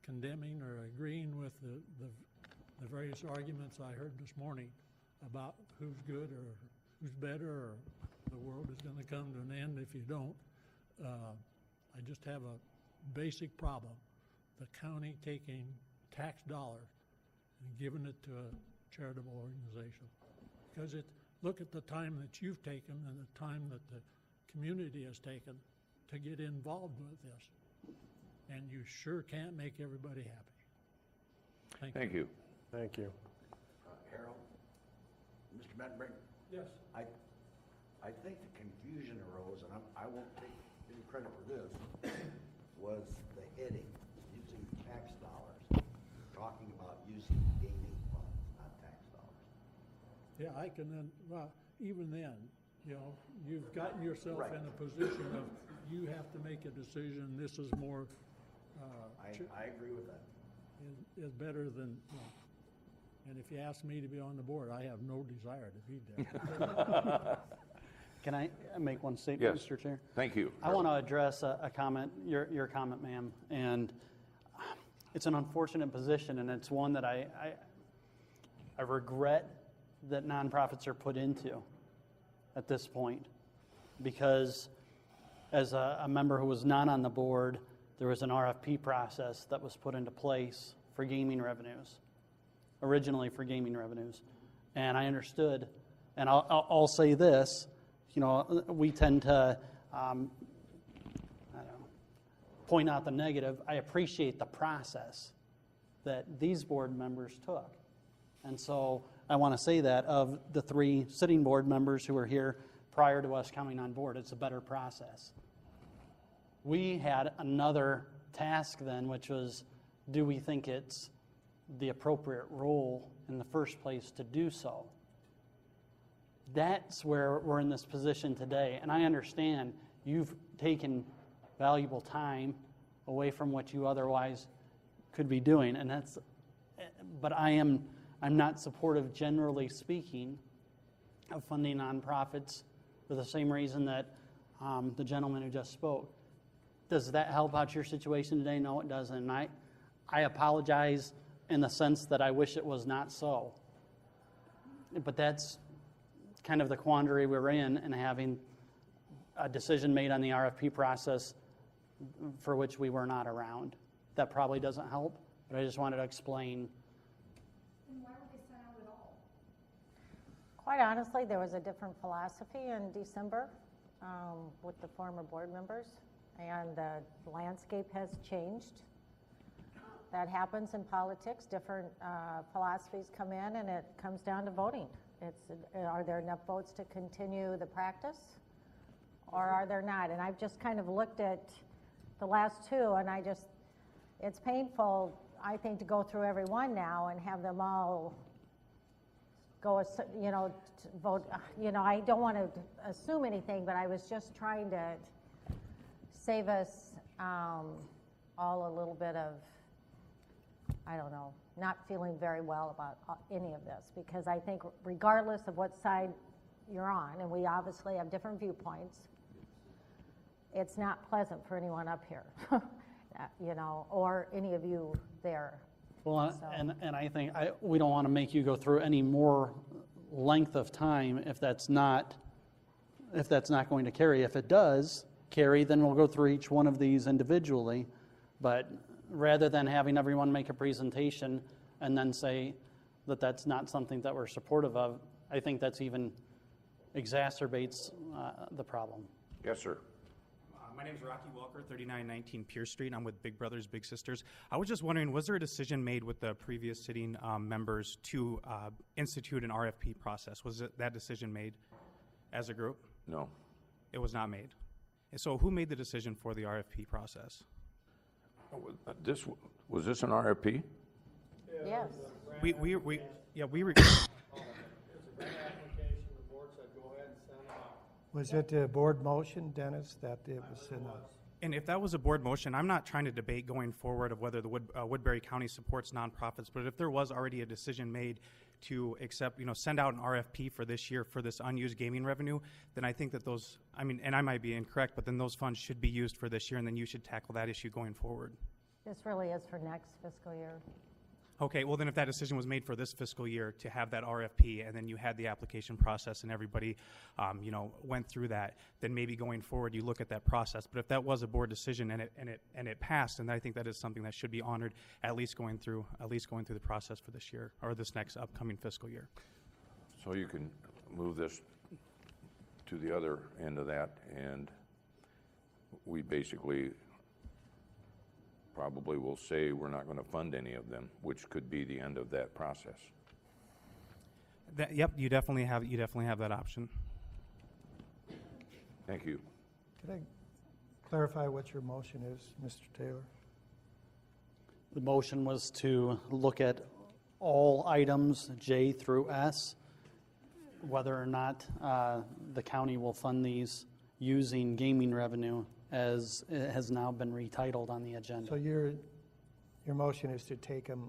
condemning or agreeing with the various arguments I heard this morning about who's good or who's better, or the world is going to come to an end if you don't. I just have a basic problem. The county taking tax dollars and giving it to a charitable organization. Because look at the time that you've taken and the time that the community has taken to get involved with this. And you sure can't make everybody happy. Thank you. Thank you. Harold, Mr. Mettenbrink? Yes. I think the confusion arose, and I won't take any credit for this, was the heading, using tax dollars, talking about using gaming funds, not tax dollars. Yeah, I can then, well, even then, you know, you've gotten yourself Right. in a position of, you have to make a decision, this is more, I agree with that. is better than, you know, and if you ask me to be on the board, I have no desire to be there. Can I make one statement, Yes. Mr. Chair? Thank you. I want to address a comment, your comment, ma'am, and it's an unfortunate position, and it's one that I regret that nonprofits are put into at this point, because as a member who was not on the board, there was an RFP process that was put into place for gaming revenues, originally for gaming revenues, and I understood, and I'll say this. You know, we tend to point out the negative. I appreciate the process that these board members took. And so I want to say that of the 3 sitting board members who were here prior to us coming on board, it's a better process. We had another task then, which was, do we think it's the appropriate role in the first place to do so? That's where we're in this position today. And I understand you've taken valuable time away from what you otherwise could be doing, and but I'm not supportive, generally speaking, of funding nonprofits for the same reason that the gentleman who just spoke. Does that help out your situation today? No, it doesn't. And I apologize in the sense that I wish it was not so. But that's kind of the quandary we're in, and having a decision made on the RFP process for which we were not around. That probably doesn't help, but I just wanted to explain. And why were they sent out at all? Quite honestly, there was a different philosophy in December with the former board members, and the landscape has changed. That happens in politics. Different philosophies come in, and it comes down to voting. Are there enough votes to continue the practice, or are there not? And I've just kind of looked at the last two, and it's painful, I think, to go through every one now and have them all go, to vote. I don't want to assume anything, but I was just trying to save us all a little bit of, I don't know, not feeling very well about any of this, because I think regardless of what side you're on, and we obviously have different viewpoints, it's not pleasant for anyone up here, or any of you there. Well, So. and I think we don't want to make you go through any more length of time if that's not going to carry. If it does carry, then we'll go through each one of these individually. But rather than having everyone make a presentation and then say that that's not something that we're supportive of, I think that's even exacerbates the problem. Yes, sir. My name is Rocky Walker, 3919 Pierce Street. I'm with Big Brothers Big Sisters. I was just wondering, was there a decision made with the previous sitting members to institute an RFP process? Was that decision made as a group? No. It was not made. And so who made the decision for the RFP process? Was this an RFP? Yes. We It's a grant application, the board said go ahead and send it out. Was it a board motion, Dennis, that it was in a... And if that was a board motion, I'm not trying to debate going forward of whether the Woodbury County supports nonprofits, but if there was already a decision made to accept, send out an RFP for this year for this unused gaming revenue, then I think that those, and I might be incorrect, but then those funds should be used for this year, and then you should tackle that issue going forward. This really is for next fiscal year. Okay, well then if that decision was made for this fiscal year to have that RFP, and then you had the application process and everybody, went through that, then maybe going forward you look at that process. But if that was a board decision and it passed, then I think that is something that should be honored, at least going through the process for this year or this next upcoming fiscal year. So you can move this to the other end of that, and we basically probably will say we're not going to fund any of them, which could be the end of that process. Yep, you definitely have that option. Thank you. Could I clarify what your motion is, Mr. Taylor? The motion was to look at all items J through S, whether or not the county will fund these using gaming revenue, as it has now been retitled on the agenda. So your motion is to take them,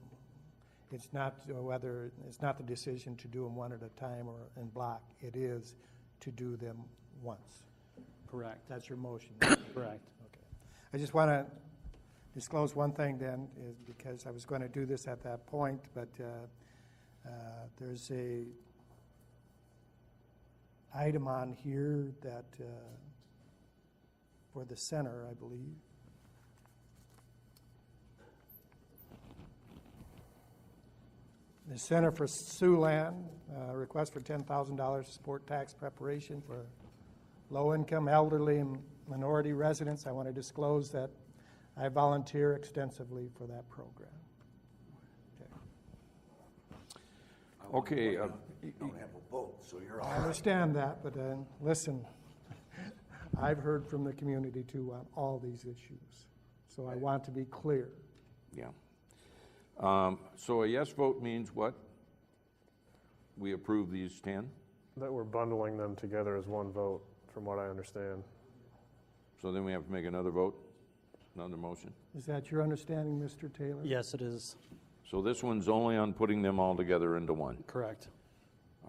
it's not the decision to do them one at a time or in block. It is to do them once. Correct. That's your motion. Correct. Okay. I just want to disclose one thing then, is because I was going to do this at that point, but there's a item on here that for the center, I believe. The Center for Siouxland, request for $10,000 to support tax preparation for low-income, elderly, and minority residents. I want to disclose that I volunteer extensively for that program. Okay. You don't have a vote, so you're all I right. understand that, but listen, I've heard from the community too on all these issues. So I want to be clear. Yeah. So a yes vote means what? We approve these 10? That we're bundling them together as one vote, from what I understand. So then we have to make another vote, another motion? Is that your understanding, Mr. Taylor? Yes, it is. So this one's only on putting them all together into one? Correct.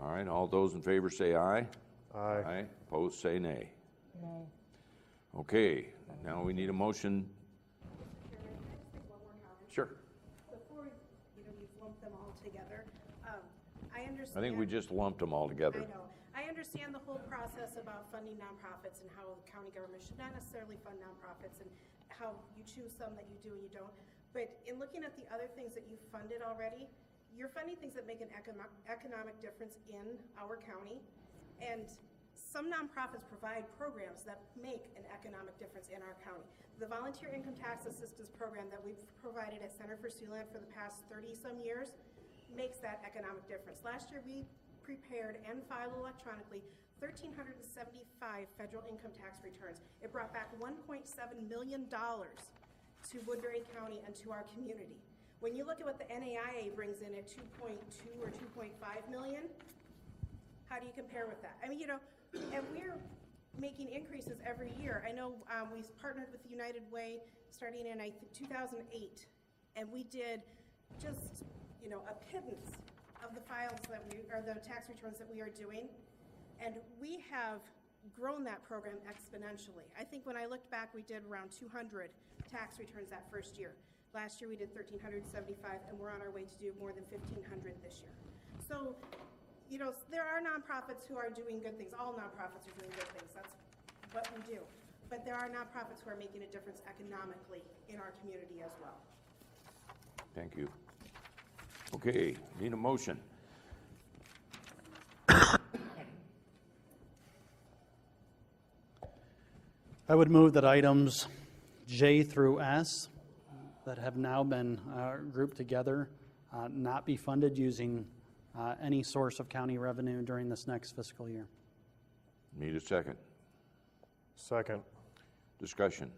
All right, all those in favor say aye. Aye. Aye. Opposed, say nay. Nay. Okay, now we need a motion. Sure. Before, you've lumped them all together, I understand. I think we just lumped them all together. I know. I understand the whole process about funding nonprofits and how the county government should not necessarily fund nonprofits and how you choose some that you do and you don't. But in looking at the other things that you've funded already, you're funding things that make an economic difference in our county. And some nonprofits provide programs that make an economic difference in our county. The Volunteer Income Tax Assistance Program that we've provided at Center for Siouxland for the past 30-some years makes that economic difference. Last year, we prepared and filed electronically 1,375 federal income tax returns. It brought back $1.7 million to Woodbury County and to our community. When you look at what the NAIA brings in at 2.2 or 2.5 million, how do you compare with that? I mean, and we're making increases every year. I know we partnered with United Way starting in 2008, and we did just a pittance of the files that the tax returns that we are doing, and we have grown that program exponentially. I think when I looked back, we did around 200 tax returns that first year. Last year we did 1,375, and we're on our way to do more than 1,500 this year. So, there are nonprofits who are doing good things. All nonprofits are doing good things. That's what we do. But there are nonprofits who are making a difference economically in our community as well. Thank you. Okay, need a motion. I would move that items J through S that have now been grouped together not be funded using any source of county revenue during this next fiscal year. Need a second. Second. Discussion.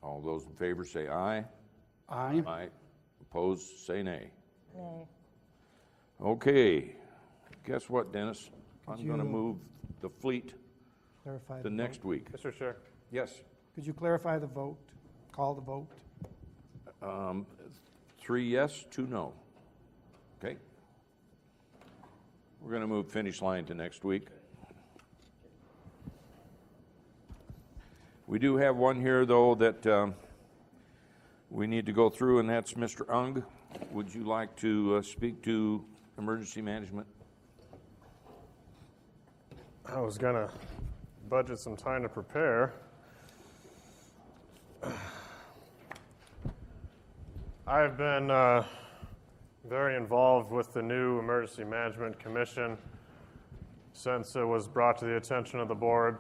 All those in favor say aye. Aye. Aye. Opposed, say nay. Nay. Okay. Guess what, Dennis? Could I'm going to you move the fleet clarify the the next vote? week. Mr. Chair. Yes. Could you clarify the vote? Call the vote? 3 yes, 2 no. Okay. We're going to move finish line to next week. We do have one here, though, that we need to go through, and that's Mr. Ung. Would you like to speak to emergency management? I was going to budget some time to prepare. I've been very involved with the new Emergency Management Commission since it was brought to the attention of the board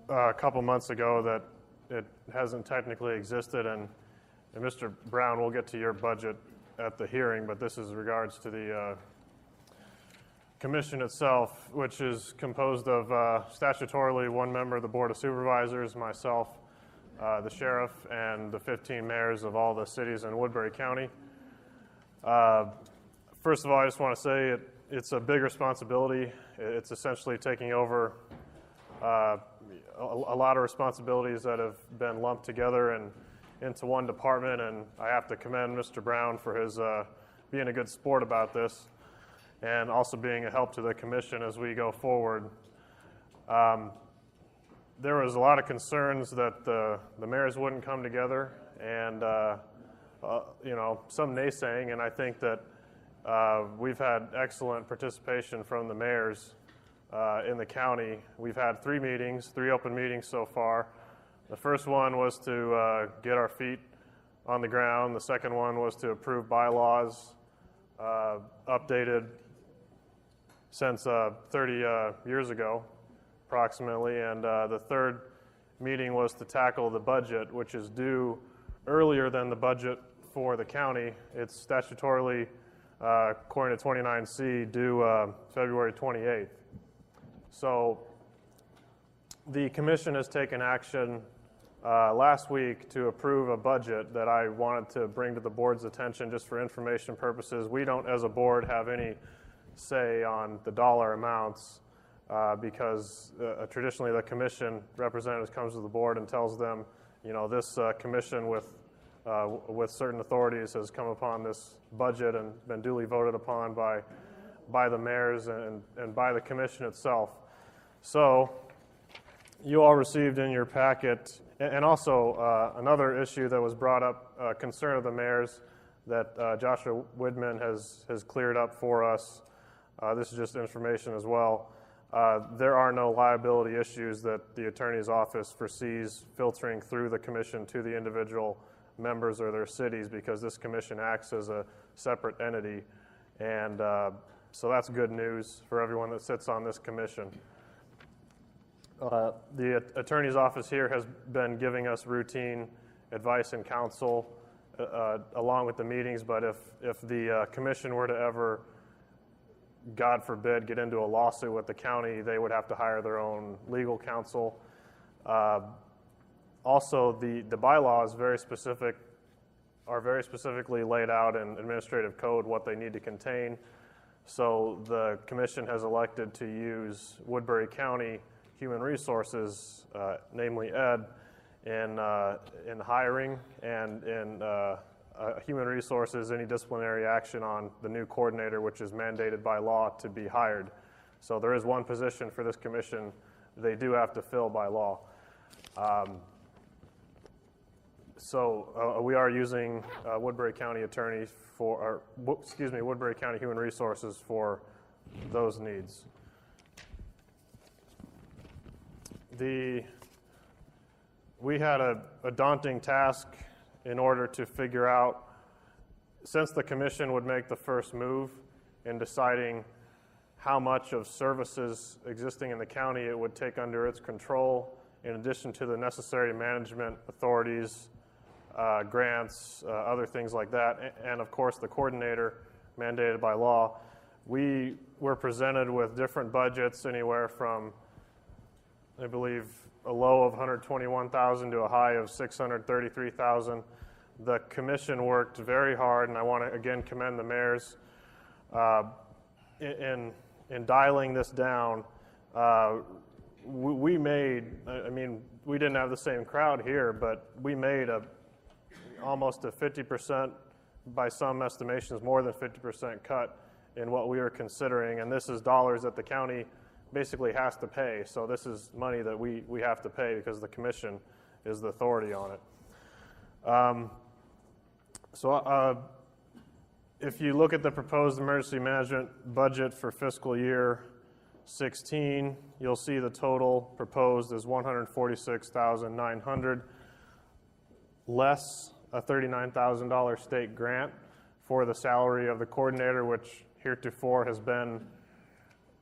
a couple months ago that it hasn't technically existed. And Mr. Brown, we'll get to your budget at the hearing, but this is in regards to the commission itself, which is composed of statutorily one member of the Board of Supervisors, myself, the sheriff, and the 15 mayors of all the cities in Woodbury County. First of all, I just want to say it's a big responsibility. It's essentially taking over a lot of responsibilities that have been lumped together and into one department, and I have to commend Mr. Brown for his being a good sport about this and also being a help to the commission as we go forward. There was a lot of concerns that the mayors wouldn't come together, and some naysaying, and I think that we've had excellent participation from the mayors in the county. We've had 3 open meetings so far. The first one was to get our feet on the ground. The second one was to approve bylaws updated since 30 years ago, approximately. And the third meeting was to tackle the budget, which is due earlier than the budget for the county. It's statutorily, according to 29C, due February 28th. So the commission has taken action last week to approve a budget that I wanted to bring to the board's attention just for information purposes. We don't, as a board, have any say on the dollar amounts because traditionally the commission representatives comes to the board and tells them, this commission with certain authorities has come upon this budget and been duly voted upon by the mayors and by the commission itself. So you all received in your packet, and also another issue that was brought up, concern of the mayors that Joshua Widman has cleared up for us. This is just information as well. There are no liability issues that the attorney's office foresees filtering through the commission to the individual members or their cities, because this commission acts as a separate entity. And so that's good news for everyone that sits on this commission. The attorney's office here has been giving us routine advice and counsel along with the meetings, but if the commission were to ever, God forbid, get into a lawsuit with the county, they would have to hire their own legal counsel. Also, the bylaws are very specifically laid out in administrative code what they need to contain. So the commission has elected to use Woodbury County Human Resources, namely Ed, in hiring and in Human Resources, any disciplinary action on the new coordinator, which is mandated by law to be hired. So there is one position for this commission they do have to fill by law. So we are using Woodbury County attorneys Woodbury County Human Resources for those needs. We had a daunting task in order to figure out, since the commission would make the first move in deciding how much of services existing in the county it would take under its control, in addition to the necessary management authorities, grants, other things like that, and of course the coordinator mandated by law. We were presented with different budgets, anywhere from, I believe, a low of $121,000 to a high of $633,000. The commission worked very hard, and I want to again commend the mayors in dialing this down. We made, we didn't have the same crowd here, but we made almost a 50%, by some estimations, more than 50% cut in what we were considering, and this is dollars that the county basically has to pay. So this is money that we have to pay because the commission is the authority on it. If you look at the proposed emergency management budget for fiscal year 16, you'll see the total proposed is $146,900, less a $39,000 state grant for the salary of the coordinator, which heretofore has been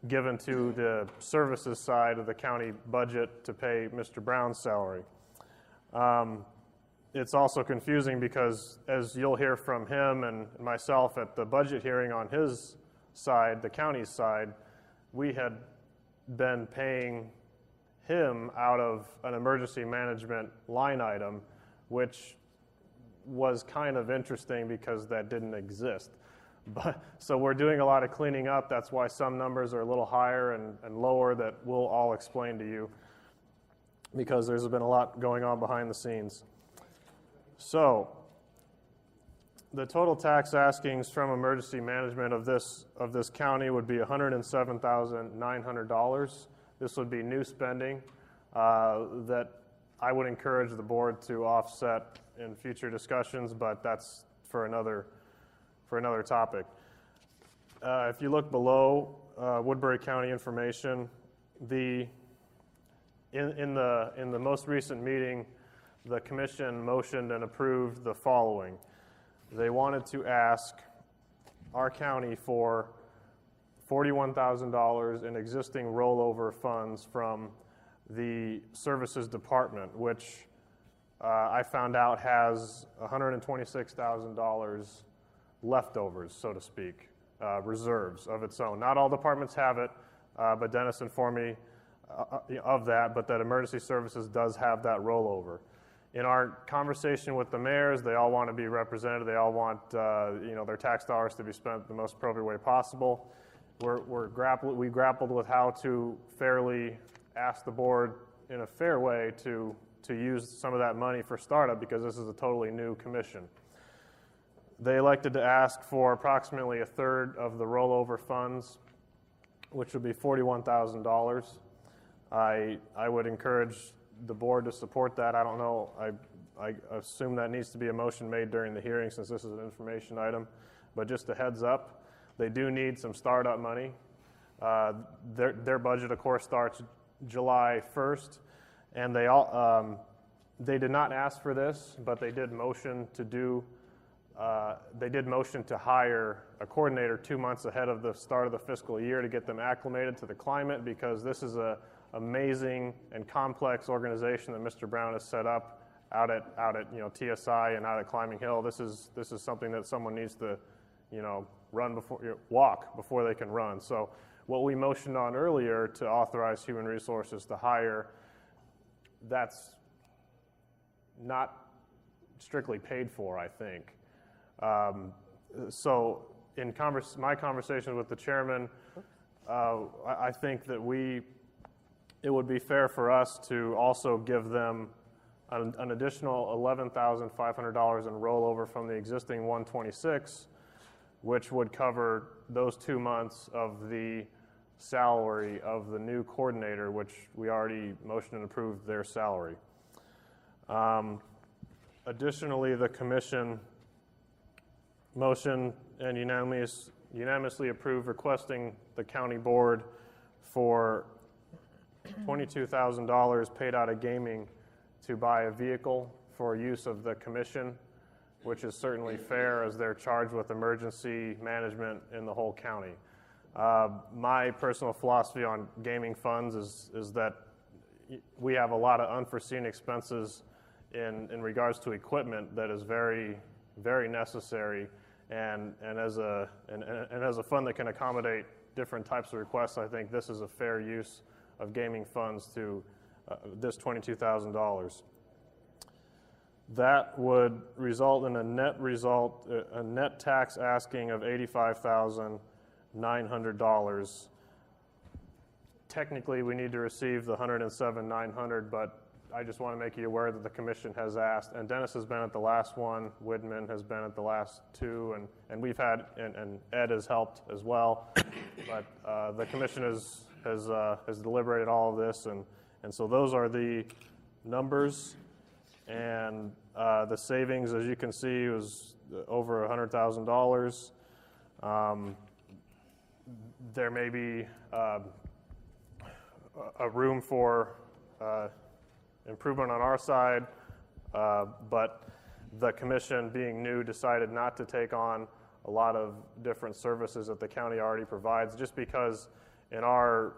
given to the services side of the county budget to pay Mr. Brown's salary. It's also confusing because, as you'll hear from him and myself at the budget hearing on his side, the county's side, we had been paying him out of an emergency management line item, which was kind of interesting because that didn't exist. So we're doing a lot of cleaning up. That's why some numbers are a little higher and lower that we'll all explain to you, because there's been a lot going on behind the scenes. So the total tax askings from emergency management of this county would be $107,900. This would be new spending that I would encourage the board to offset in future discussions, but that's for another topic. If you look below Woodbury County information, in the most recent meeting, the commission motioned and approved the following. They wanted to ask our county for $41,000 in existing rollover funds from the services department, which I found out has $126,000 leftovers, so to speak, reserves of its own. Not all departments have it, but Dennis informed me of that, but that emergency services does have that rollover. In our conversation with the mayors, they all want to be represented. They all want their tax dollars to be spent the most appropriate way possible. We grappled with how to fairly ask the board in a fair way to use some of that money for startup, because this is a totally new commission. They elected to ask for approximately a third of the rollover funds, which would be $41,000. I would encourage the board to support that. I don't know. I assume that needs to be a motion made during the hearing, since this is an information item. But just a heads up, they do need some startup money. Their budget, of course, starts July 1st, and they did not ask for this, but they did motion to hire a coordinator 2 months ahead of the start of the fiscal year to get them acclimated to the climate, because this is a amazing and complex organization that Mr. Brown has set up out at TSI and out at Climbing Hill. This is something that someone needs to walk before they can run. So what we motioned on earlier to authorize Human Resources to hire, that's not strictly paid for, I think. So in my conversation with the chairman, I think that it would be fair for us to also give them an additional $11,500 in rollover from the existing 126, which would cover those 2 months of the salary of the new coordinator, which we already motioned and approved their salary. Additionally, the commission motion and unanimously approved requesting the county board for $22,000 paid out of gaming to buy a vehicle for use of the commission, which is certainly fair, as they're charged with emergency management in the whole county. My personal philosophy on gaming funds is that we have a lot of unforeseen expenses in regards to equipment that is very, very necessary, and as a fund that can accommodate different types of requests, I think this is a fair use of gaming funds to this $22,000. That would result in a net tax asking of $85,900. Technically, we need to receive the $107,900, but I just want to make you aware that the commission has asked, and Dennis has been at the last one, Widman has been at the last two, and we've had, and Ed has helped as well, but the commission has deliberated all of this, and so those are the numbers, and the savings, as you can see, was over $100,000. There may be a room for improvement on our side, but the commission, being new, decided not to take on a lot of different services that the county already provides, just because in our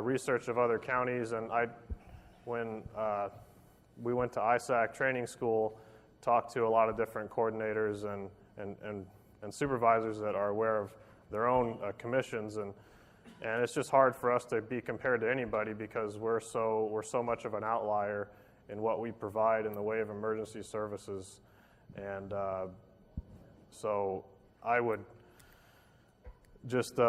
research of other counties, and when we went to ISAC training school, talked to a lot of different coordinators and supervisors that are aware of their own commissions, and it's just hard for us to be compared to anybody, because we're so much of an outlier in what we provide in the way of emergency services. And so I would just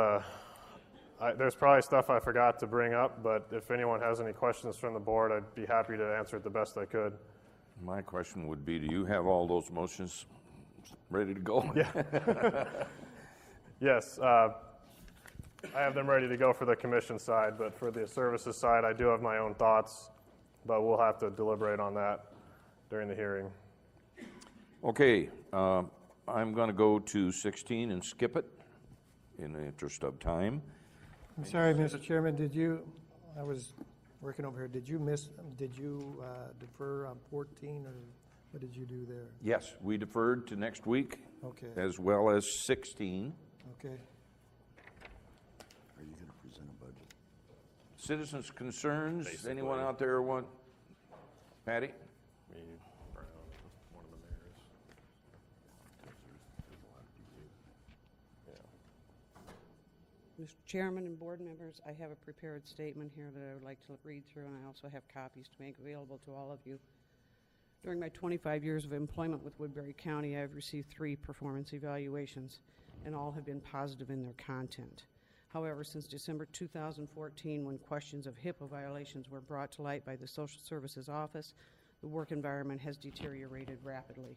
there's probably stuff I forgot to bring up, but if anyone has any questions from the board, I'd be happy to answer it the best I could. My question would be, do you have all those motions ready to go? Yeah. Yes. I have them ready to go for the commission side, but for the services side, I do have my own thoughts, but we'll have to deliberate on that during the hearing. Okay. I'm going to go to 16 and skip it in the interest of time. I'm sorry, Mr. Chairman, I was working over here, did you defer on 14, or what did you do there? Yes, we deferred to next week. Okay. As well as 16. Okay. Are you going to present a budget? Citizens' concerns, Basically. anyone out there want? Patty? Me, Brown, one of the mayors. Mr. Chairman and board members, I have a prepared statement here that I would like to read through, and I also have copies to make available to all of you. During my 25 years of employment with Woodbury County, I have received 3 performance evaluations, and all have been positive in their content. However, since December 2014, when questions of HIPAA violations were brought to light by the Social Services Office, the work environment has deteriorated rapidly.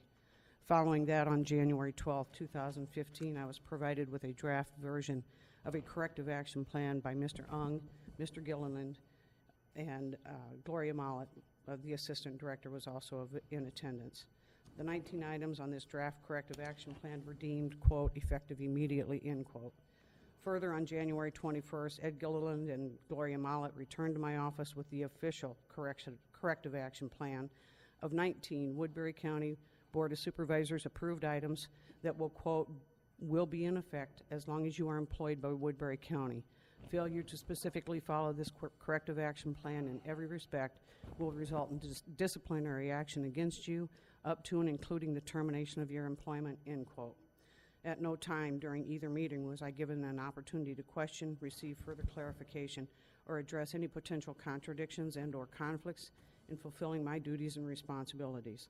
Following that, on January 12, 2015, I was provided with a draft version of a corrective action plan by Mr. Ung, Mr. Gilliland, and Gloria Mollett, the Assistant Director, was also in attendance. The 19 items on this draft corrective action plan were deemed, quote, effective immediately, end quote. Further, on January 21st, Ed Gilliland and Gloria Mollett returned to my office with the official corrective action plan of 19 Woodbury County Board of Supervisors approved items that will, quote, will be in effect as long as you are employed by Woodbury County. Failure to specifically follow this corrective action plan in every respect will result in disciplinary action against you, up to and including the termination of your employment, end quote. At no time during either meeting was I given an opportunity to question, receive further clarification, or address any potential contradictions and/or conflicts in fulfilling my duties and responsibilities.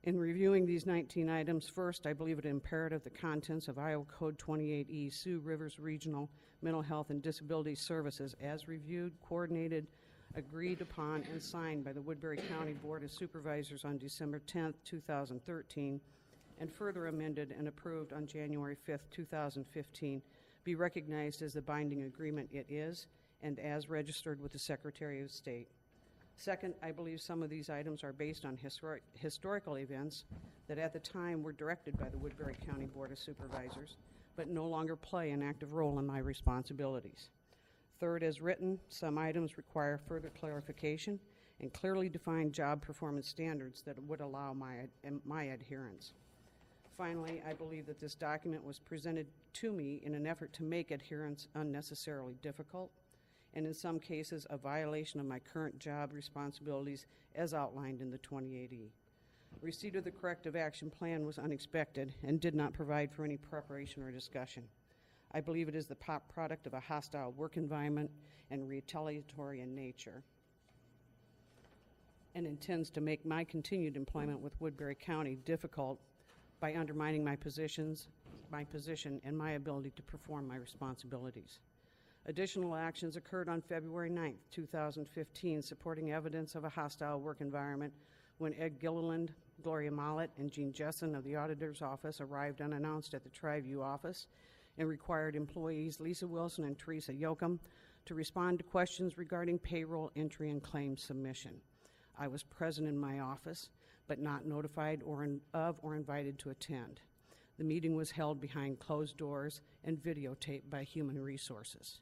In reviewing these 19 items, first, I believe it imperative the contents of Iowa Code 28E, Sioux Rivers Regional Mental Health and Disability Services, as reviewed, coordinated, agreed upon, and signed by the Woodbury County Board of Supervisors on December 10, 2013, and further amended and approved on January 5, 2015, be recognized as the binding agreement it is and as registered with the Secretary of State. Second, I believe some of these items are based on historical events that at the time were directed by the Woodbury County Board of Supervisors, but no longer play an active role in my responsibilities. Third, as written, some items require further clarification and clearly defined job performance standards that would allow my adherence. Finally, I believe that this document was presented to me in an effort to make adherence unnecessarily difficult, and in some cases a violation of my current job responsibilities as outlined in the 28E. Receipt of the corrective action plan was unexpected and did not provide for any preparation or discussion. I believe it is the product of a hostile work environment and retaliatory in nature, and intends to make my continued employment with Woodbury County difficult by undermining my position and my ability to perform my responsibilities. Additional actions occurred on February 9, 2015, supporting evidence of a hostile work environment when Ed Gilliland, Gloria Mollett, and Jean Jessen of the Auditor's Office arrived unannounced at the Tri-View office and required employees Lisa Wilson and Teresa Yoakum to respond to questions regarding payroll entry and claim submission. I was present in my office, but not notified or invited to attend. The meeting was held behind closed doors and videotaped by Human Resources.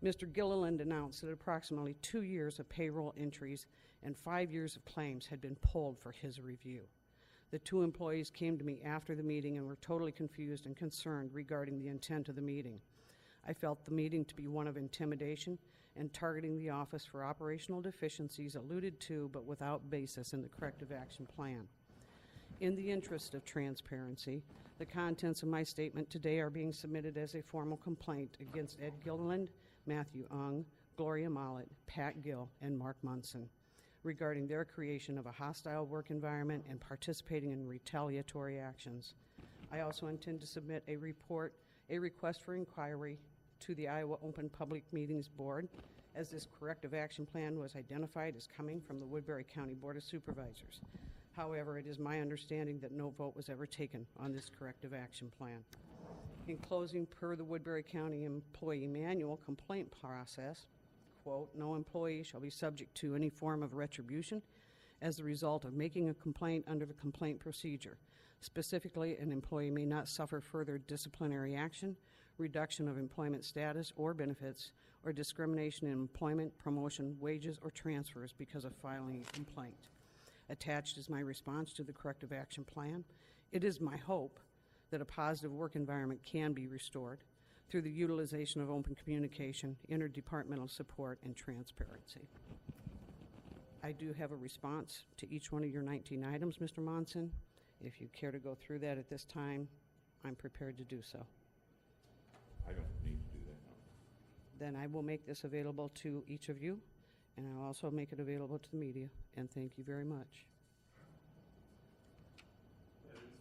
Mr. Gilliland announced that approximately 2 years of payroll entries and 5 years of claims had been pulled for his review. The 2 employees came to me after the meeting and were totally confused and concerned regarding the intent of the meeting. I felt the meeting to be one of intimidation and targeting the office for operational deficiencies alluded to but without basis in the corrective action plan. In the interest of transparency, the contents of my statement today are being submitted as a formal complaint against Ed Gilliland, Matthew Ung, Gloria Mollett, Pat Gill, and Mark Munson regarding their creation of a hostile work environment and participating in retaliatory actions. I also intend to submit a request for inquiry to the Iowa Open Public Meetings Board, as this corrective action plan was identified as coming from the Woodbury County Board of Supervisors. However, it is my understanding that no vote was ever taken on this corrective action plan. In closing, per the Woodbury County Employee Manual complaint process, quote, no employee shall be subject to any form of retribution as a result of making a complaint under the complaint procedure. Specifically, an employee may not suffer further disciplinary action, reduction of employment status or benefits, or discrimination in employment, promotion, wages, or transfers because of filing a complaint. Attached is my response to the corrective action plan. It is my hope that a positive work environment can be restored through the utilization of open communication, interdepartmental support, and transparency. I do have a response to each one of your 19 items, Mr. Monson. If you care to go through that at this time, I'm prepared to do so. I don't need to do that now. Then I will make this available to each of you, and I'll also make it available to the media, and thank you very much.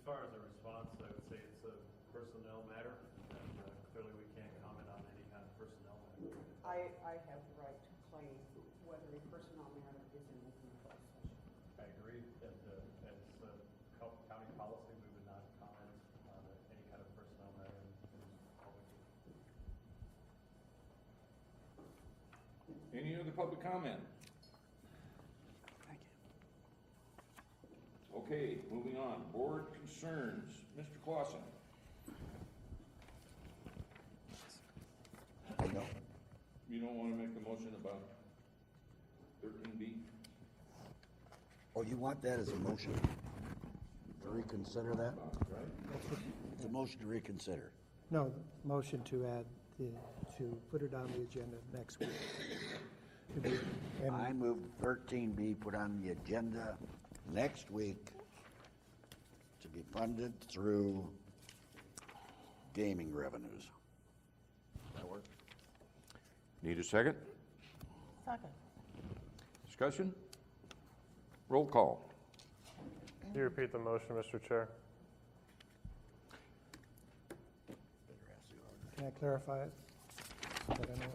far as a response, I would say it's a personnel matter, and clearly we can't comment on any kind of personnel matter. I have the right to claim whether a personnel matter is in open or closed session. I agree, and as county policy, we would not comment on any kind of personnel matter in public. Any other public comment? Thank you. Okay, moving on. Board concerns. Mr. Clausen. No. You don't want to make a motion about 13B? Oh, you want that as a motion? To reconsider that? It's a motion to reconsider. No, motion to add, to put it on the agenda next week. I move 13B put on the agenda next week to be funded through gaming revenues. That work? Need a second? Second. Discussion? Roll call. Can you repeat the motion, Mr. Chair? Can I clarify it? So that I know?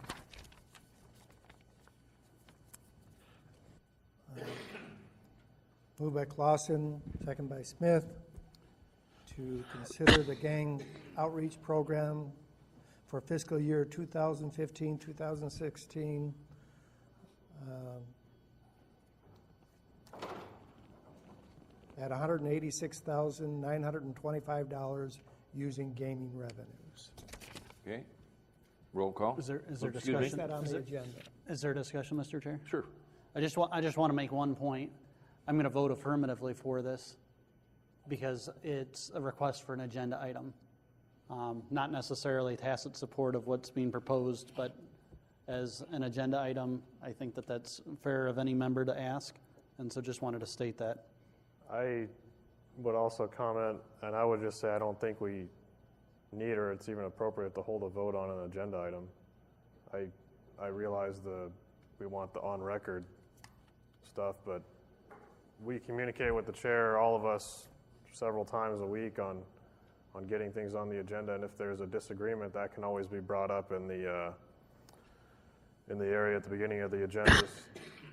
Moved by Clausen, second by Smith, to consider the gang outreach program for fiscal year 2015, 2016. At $186,925 using gaming revenues. Okay. Roll call. Is there Excuse me? discussion? That on the agenda. Is there discussion, Mr. Chair? Sure. I just want to make one point. I'm going to vote affirmatively for this because it's a request for an agenda item. Not necessarily tacit support of what's being proposed, but as an agenda item, I think that that's fair of any member to ask. And so just wanted to state that. I would also comment, and I would just say I don't think we need or it's even appropriate to hold a vote on an agenda item. I realize we want the on-record stuff, but we communicate with the chair, all of us, several times a week on getting things on the agenda, and if there's a disagreement, that can always be brought up in the area at the beginning of the agendas.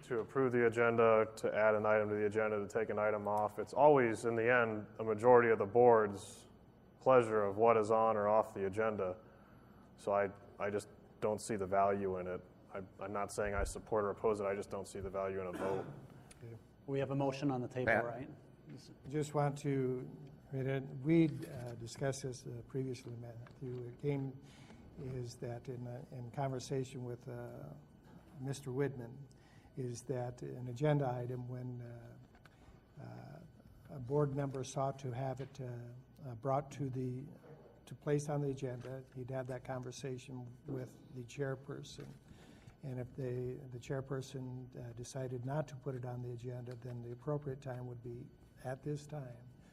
To approve the agenda, to add an item to the agenda, to take an item off. It's always, in the end, a majority of the board's pleasure of what is on or off the agenda. So I just don't see the value in it. I'm not saying I support or oppose it, I just don't see the value in a vote. We have a motion on the table, Pat? right? Just want to, we discussed this previously, Matthew. Again, is that in conversation with Mr. Whitman, is that an agenda item when a board member sought to have it brought to place on the agenda, he'd have that conversation with the chairperson. And if the chairperson decided not to put it on the agenda, then the appropriate time would be at this time,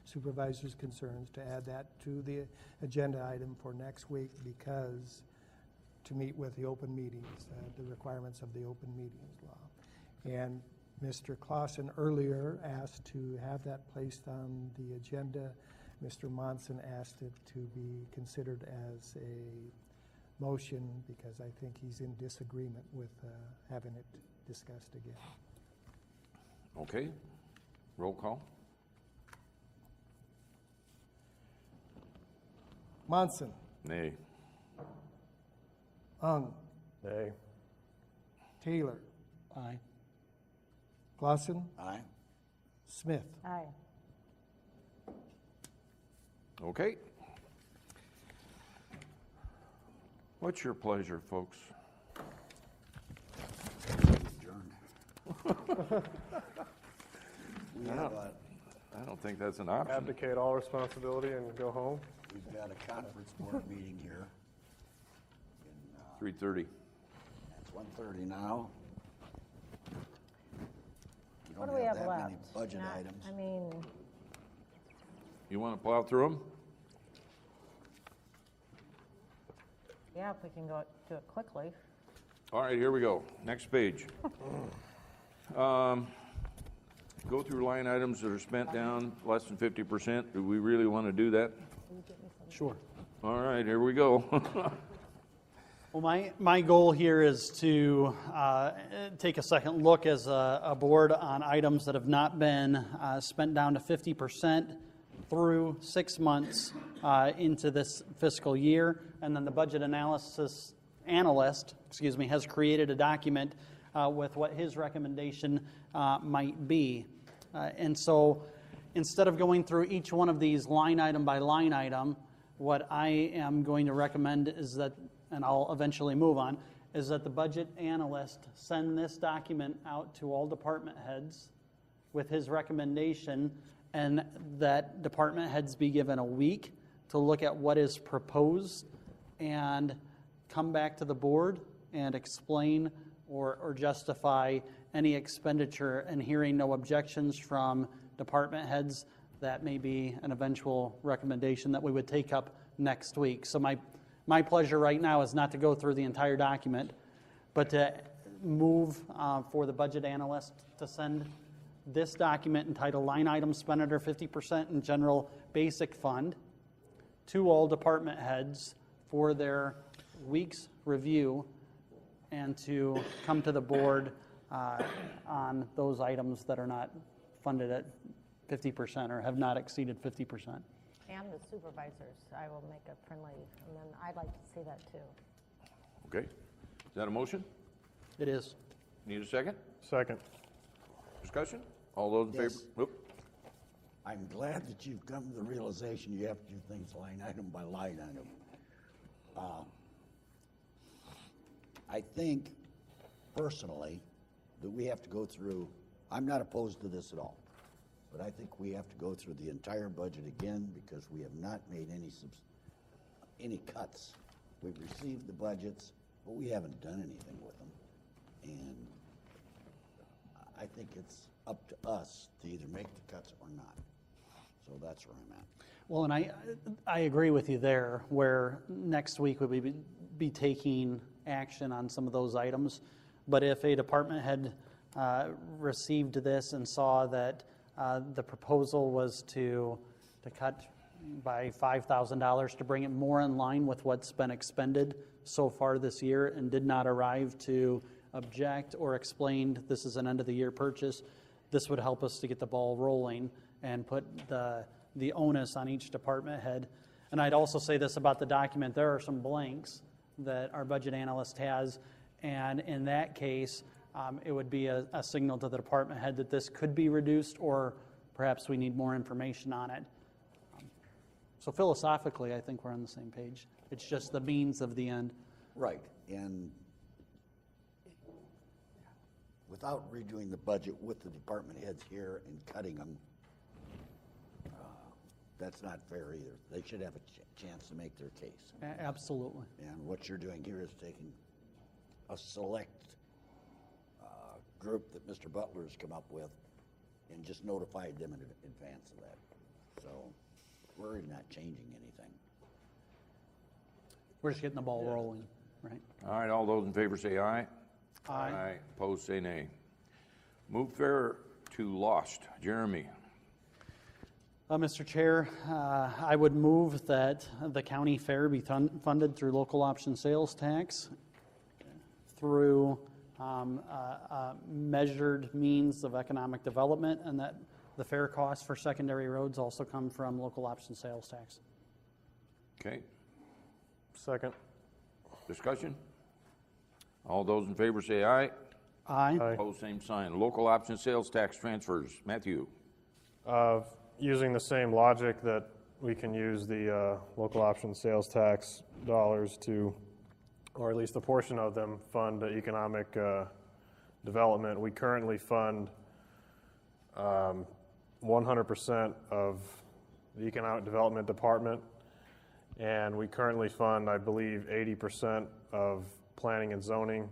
supervisors' concerns, to add that to the agenda item for next week because to meet with the open meetings, the requirements of the open meetings law. And Mr. Clausen earlier asked to have that placed on the agenda. Mr. Monson asked it to be considered as a motion because I think he's in disagreement with having it discussed again. Okay. Roll call. Monson. Nay. Ung. Nay. Taylor. Aye. Clausen. Aye. Smith. Aye. Okay. What's your pleasure, folks? Adjourned. We have a, I don't think that's an option. Abdicate all responsibility and go home? we've got a conference board meeting here. 3:30. It's 1:30 now. We What don't do we have that left? many budget Not- items. I mean, You want to plow through them? yeah, if we can go do it quickly. All right, here we go. Next page. go through line items that are spent down less than 50%? Do we really want to do that? Sure. All right, here we go. Well, my goal here is to take a second look as a board on items that have not been spent down to 50% through 6 months into this fiscal year. And then the budget analyst, has created a document with what his recommendation might be. And so instead of going through each one of these line item by line item, what I am going to recommend is that, and I'll eventually move on, is that the budget analyst send this document out to all department heads with his recommendation, and that department heads be given a week to look at what is proposed and come back to the board and explain or justify any expenditure, and hearing no objections from department heads, that may be an eventual recommendation that we would take up next week. So my pleasure right now is not to go through the entire document, but to move for the budget analyst to send this document entitled Line Item Spent Under 50% in General Basic Fund to all department heads for their week's review, and to come to the board on those items that are not funded at 50% or have not exceeded 50%. And the supervisors, I will make a friendly, and then I'd like to see that too. Okay. Is that a motion? It is. Need a second? Second. Discussion? All those in Yes. favor? Whoop. I'm glad that you've come to the realization you have to do things line item by line item. I think, personally, that we have to go through, I'm not opposed to this at all, but I think we have to go through the entire budget again, because we have not made any cuts. We've received the budgets, but we haven't done anything with them. And I think it's up to us to either make the cuts or not. So that's where I'm at. Well, and I agree with you there, where next week we would be taking action on some of those items. But if a department had received this and saw that the proposal was to cut by $5,000 to bring it more in line with what's been expended so far this year, and did not arrive to object or explained this is an end of the year purchase, this would help us to get the ball rolling and put the onus on each department head. And I'd also say this about the document: there are some blanks that our budget analyst has, and in that case, it would be a signal to the department head that this could be reduced, or perhaps we need more information on it. So philosophically, I think we're on the same page. It's just the means of the end. Right, and without redoing the budget with the department heads here and cutting them, that's not fair either. They should have a chance to make their case. Absolutely. And what you're doing here is taking a select group that Mr. Butler has come up with and just notified them in advance of that. So we're really not changing anything. We're just getting the ball rolling, right? All right, all those in favor say aye. Aye. Opposed, say nay. Move fair to lost. Jeremy. Mr. Chair, I would move that the county fair be funded through local option sales tax, through measured means of economic development, and that the fair costs for secondary roads also come from local option sales tax. Okay. Second. Discussion? All those in favor say aye. Aye. Opposed, same sign. Local option sales tax transfers. Matthew. Using the same logic that we can use the local option sales tax dollars to, or at least a portion of them, fund economic development. We currently fund 100% of the economic development department, and we currently fund, I believe, 80% of planning and zoning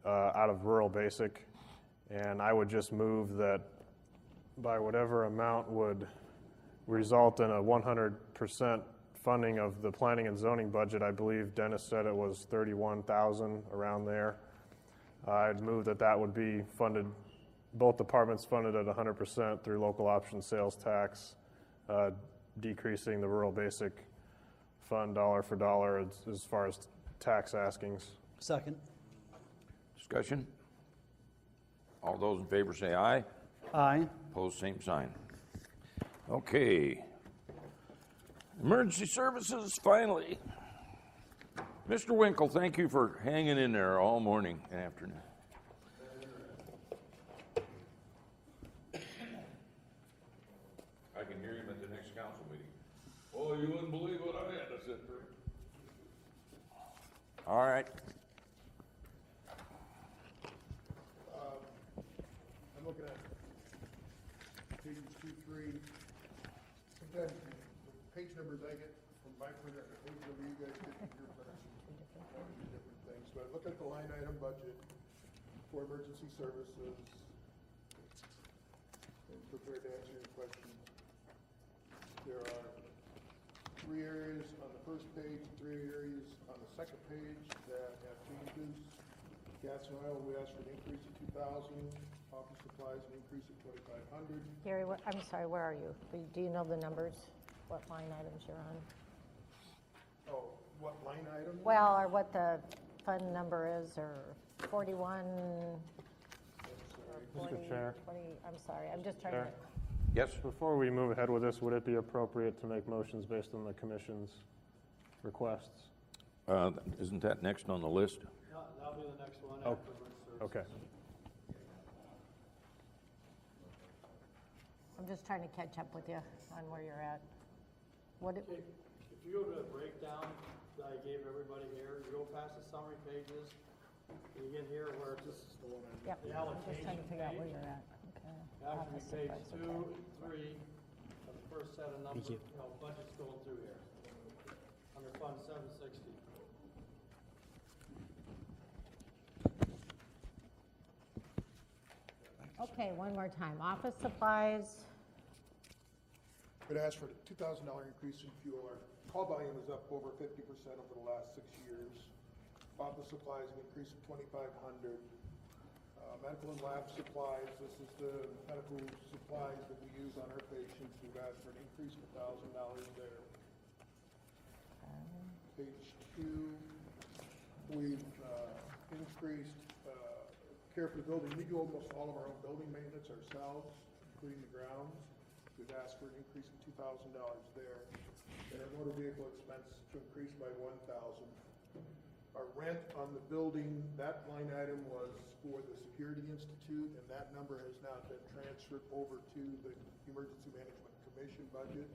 out of rural basic. And I would just move that by whatever amount would result in a 100% funding of the planning and zoning budget. I believe Dennis said it was $31,000, around there. I'd move that would be funded both departments funded at 100% through local option sales tax, decreasing the rural basic fund dollar for dollar as far as tax askings. Second. Discussion? All those in favor say aye. Aye. Opposed, same sign. Okay. Emergency services, finally. Mr. Winkle, thank you for hanging in there all morning and afternoon. I can hear him at the next council meeting. Oh, you wouldn't believe what I had to sit through. All right. I'm looking at pages 2, 3. Sometimes the page numbers I get from my printer, the page number you guys get from your printer, are two different things. But look at the line item budget for emergency services. I'm prepared to answer your questions. There are 3 areas on the first page, 3 areas on the second page that have changes. Gas and oil, we asked for an increase of 2,000. Office supplies, an increase of 2,500. Gary, I'm sorry, where are you? Do you know the numbers, what line items you're on? Oh, what line item? Well, or what the fund number is, or 41, or 40, Mr. Chair. 20, I'm sorry, I'm just trying Chair. to. Yes. Before we move ahead with this, would it be appropriate to make motions based on the commission's requests? Isn't that next on the list? That'll be the next one Oh, after emergency services. okay. I'm just trying to catch up with you on where you're at. What, Okay, if you go to the breakdown that I gave everybody here, you go past the summary pages, you get here where it's just yep, the I'm just trying to allocation figure out where page. you're at. Okay. Actually, Office page supplies, 2, okay. 3, of the first set of numbers, budget's going through here. Under Fund 760. Okay, one more time. Office supplies, It asked for a $2,000 increase in fuel. Our call volume is up over 50% over the last 6 years. Office supplies, an increase of 2,500. Medical and lab supplies, this is the medical supplies that we use on our patients. We've asked for an increase of $1,000 there. Page 2, we've increased care for the building. We do almost all of our own building maintenance ourselves, including the grounds. We've asked for an increase of $2,000 there. And our motor vehicle expense to increase by $1,000. Our rent on the building, that line item was for the Security Institute, and that number has now been transferred over to the Emergency Management Commission budget.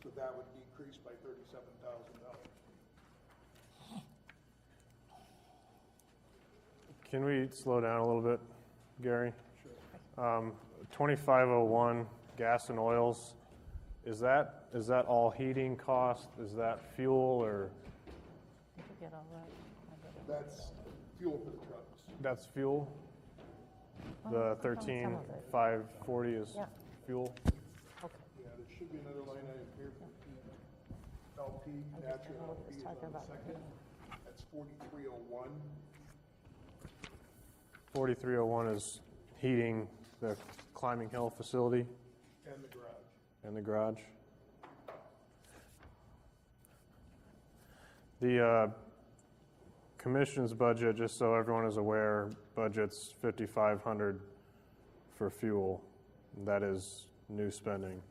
So that would decrease by $37,000. Can we slow down a little bit, Gary? Sure. 2501, gas and oils, is that all heating cost? Is that fuel or? did you get all that? That's fuel for the trucks. That's fuel? Well, The I found some of it. 13,540 is Yeah. fuel? Okay. Yeah, there should be another line item here for LP, natural LP is talking on the about second. That's 4301. 4301 is heating the Climbing Hill facility And the garage. and the garage. The commission's budget, just so everyone is aware, budget's $5,500 for fuel. That is new spending.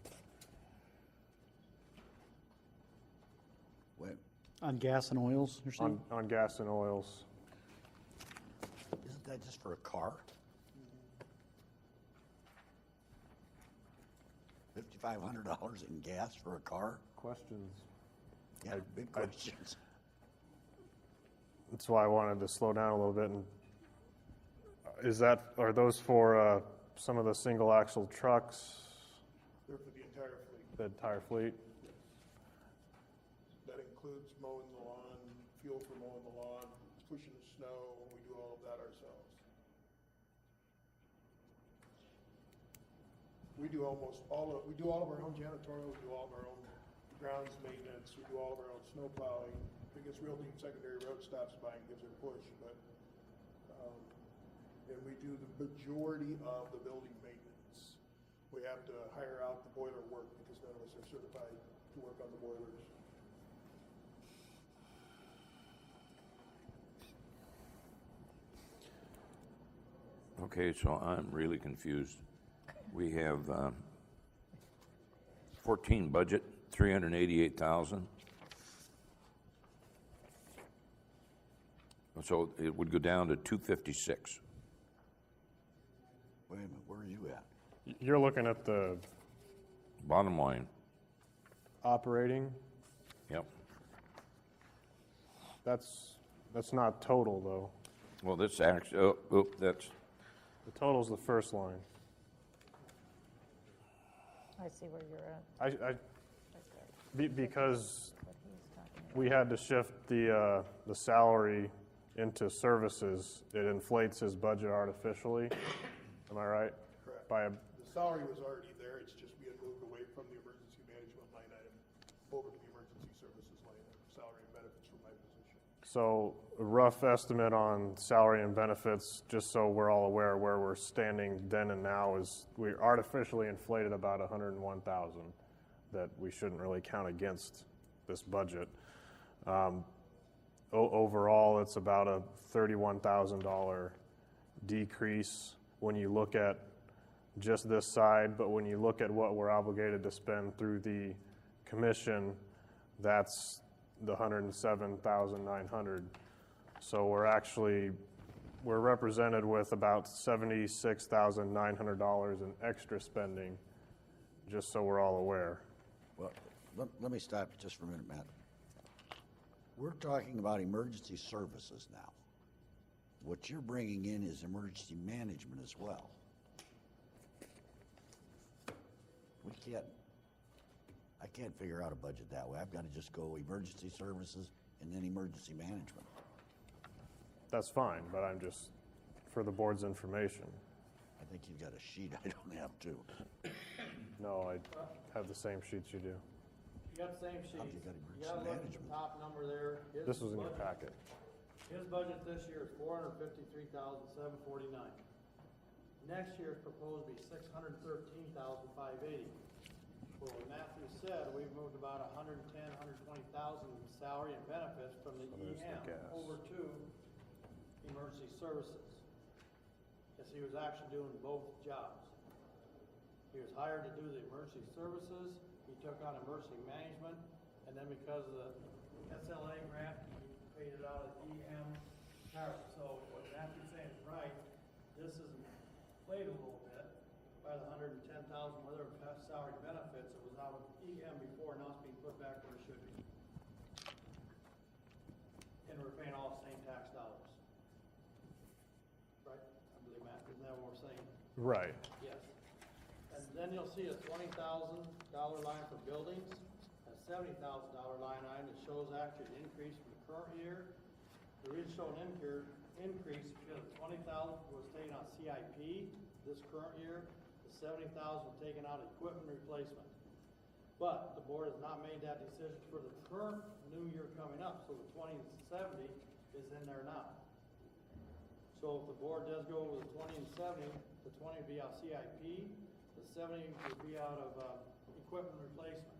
On gas and oils, you're saying? On gas and oils. Isn't that just for a car? $5,500 in gas for a car? Questions? Yeah, big questions. That's why I wanted to slow down a little bit. And are those for some of the single axle trucks? They're for the entire fleet. The entire fleet? That includes mowing the lawn, fuel for mowing the lawn, pushing the snow, we do all of that ourselves. We do all of our own janitorial, we do all of our own grounds maintenance, we do all of our own snow plowing. Biggest Realty and Secondary Road stops by and gives it a push, but and we do the majority of the building maintenance. We have to hire out the boiler work because none of us are certified to work on the boilers. Okay, so I'm really confused. We have 14 budget, 388,000. So it would go down to 256. Wait a minute, where are you at? You're looking at the Bottom line. operating. Yep. That's not total, though. Well, this actually, that's, The total's the first line. I see where you're at. Because we had to shift the salary into services, it inflates his budget artificially. Am I right? Correct. By a, The salary was already there, it's just we had moved away from the emergency management line item over to the emergency services line item, salary and benefits from my position. so a rough estimate on salary and benefits, just so we're all aware where we're standing then and now, is we artificially inflated about 101,000 that we shouldn't really count against this budget. Overall, it's about a $31,000 decrease when you look at just this side, but when you look at what we're obligated to spend through the commission, that's the 107,900. So we're represented with about $76,900 in extra spending, just so we're all aware. Well, let me stop you just for a minute, Matt. We're talking about emergency services now. What you're bringing in is emergency management as well. I can't figure out a budget that way. I've got to just go emergency services and then emergency management. That's fine, but I'm just, for the board's information. I think you've got a sheet I don't have too. No, I have the same sheets you do. You got the same sheet. How'd you got You emergency gotta look at the management? top number there. This was in your packet. His budget this year is $453,749. Next year's proposed to be $613,580. Well, what Matthew said, we've moved about $110,000, $120,000 in salary and benefits from the there's the EM gas. over to emergency services. Because he was actually doing both jobs. He was hired to do the emergency services, he took on emergency management, and then because of the SLA grant, he paid it out of EM. So what Matthew's saying is right, this is inflated a little bit by the $110,000, whether it has salary benefits, it was out of EM before, now it's being put back where it should be. And we're paying all the same tax dollars. Right? I believe, Matt, isn't that what we're saying? Right. Yes. And then you'll see a $20,000 line for buildings, a $70,000 line item that shows actually an increase from the current year. The reason showing increase because $20,000 was taken out CIP this current year, the $70,000 was taken out equipment replacement. But the board has not made that decision for the current new year coming up, so the 2070 is in there now. So if the board does go with the 20 and 70, the 20 would be out CIP, the 70 would be out of equipment replacement,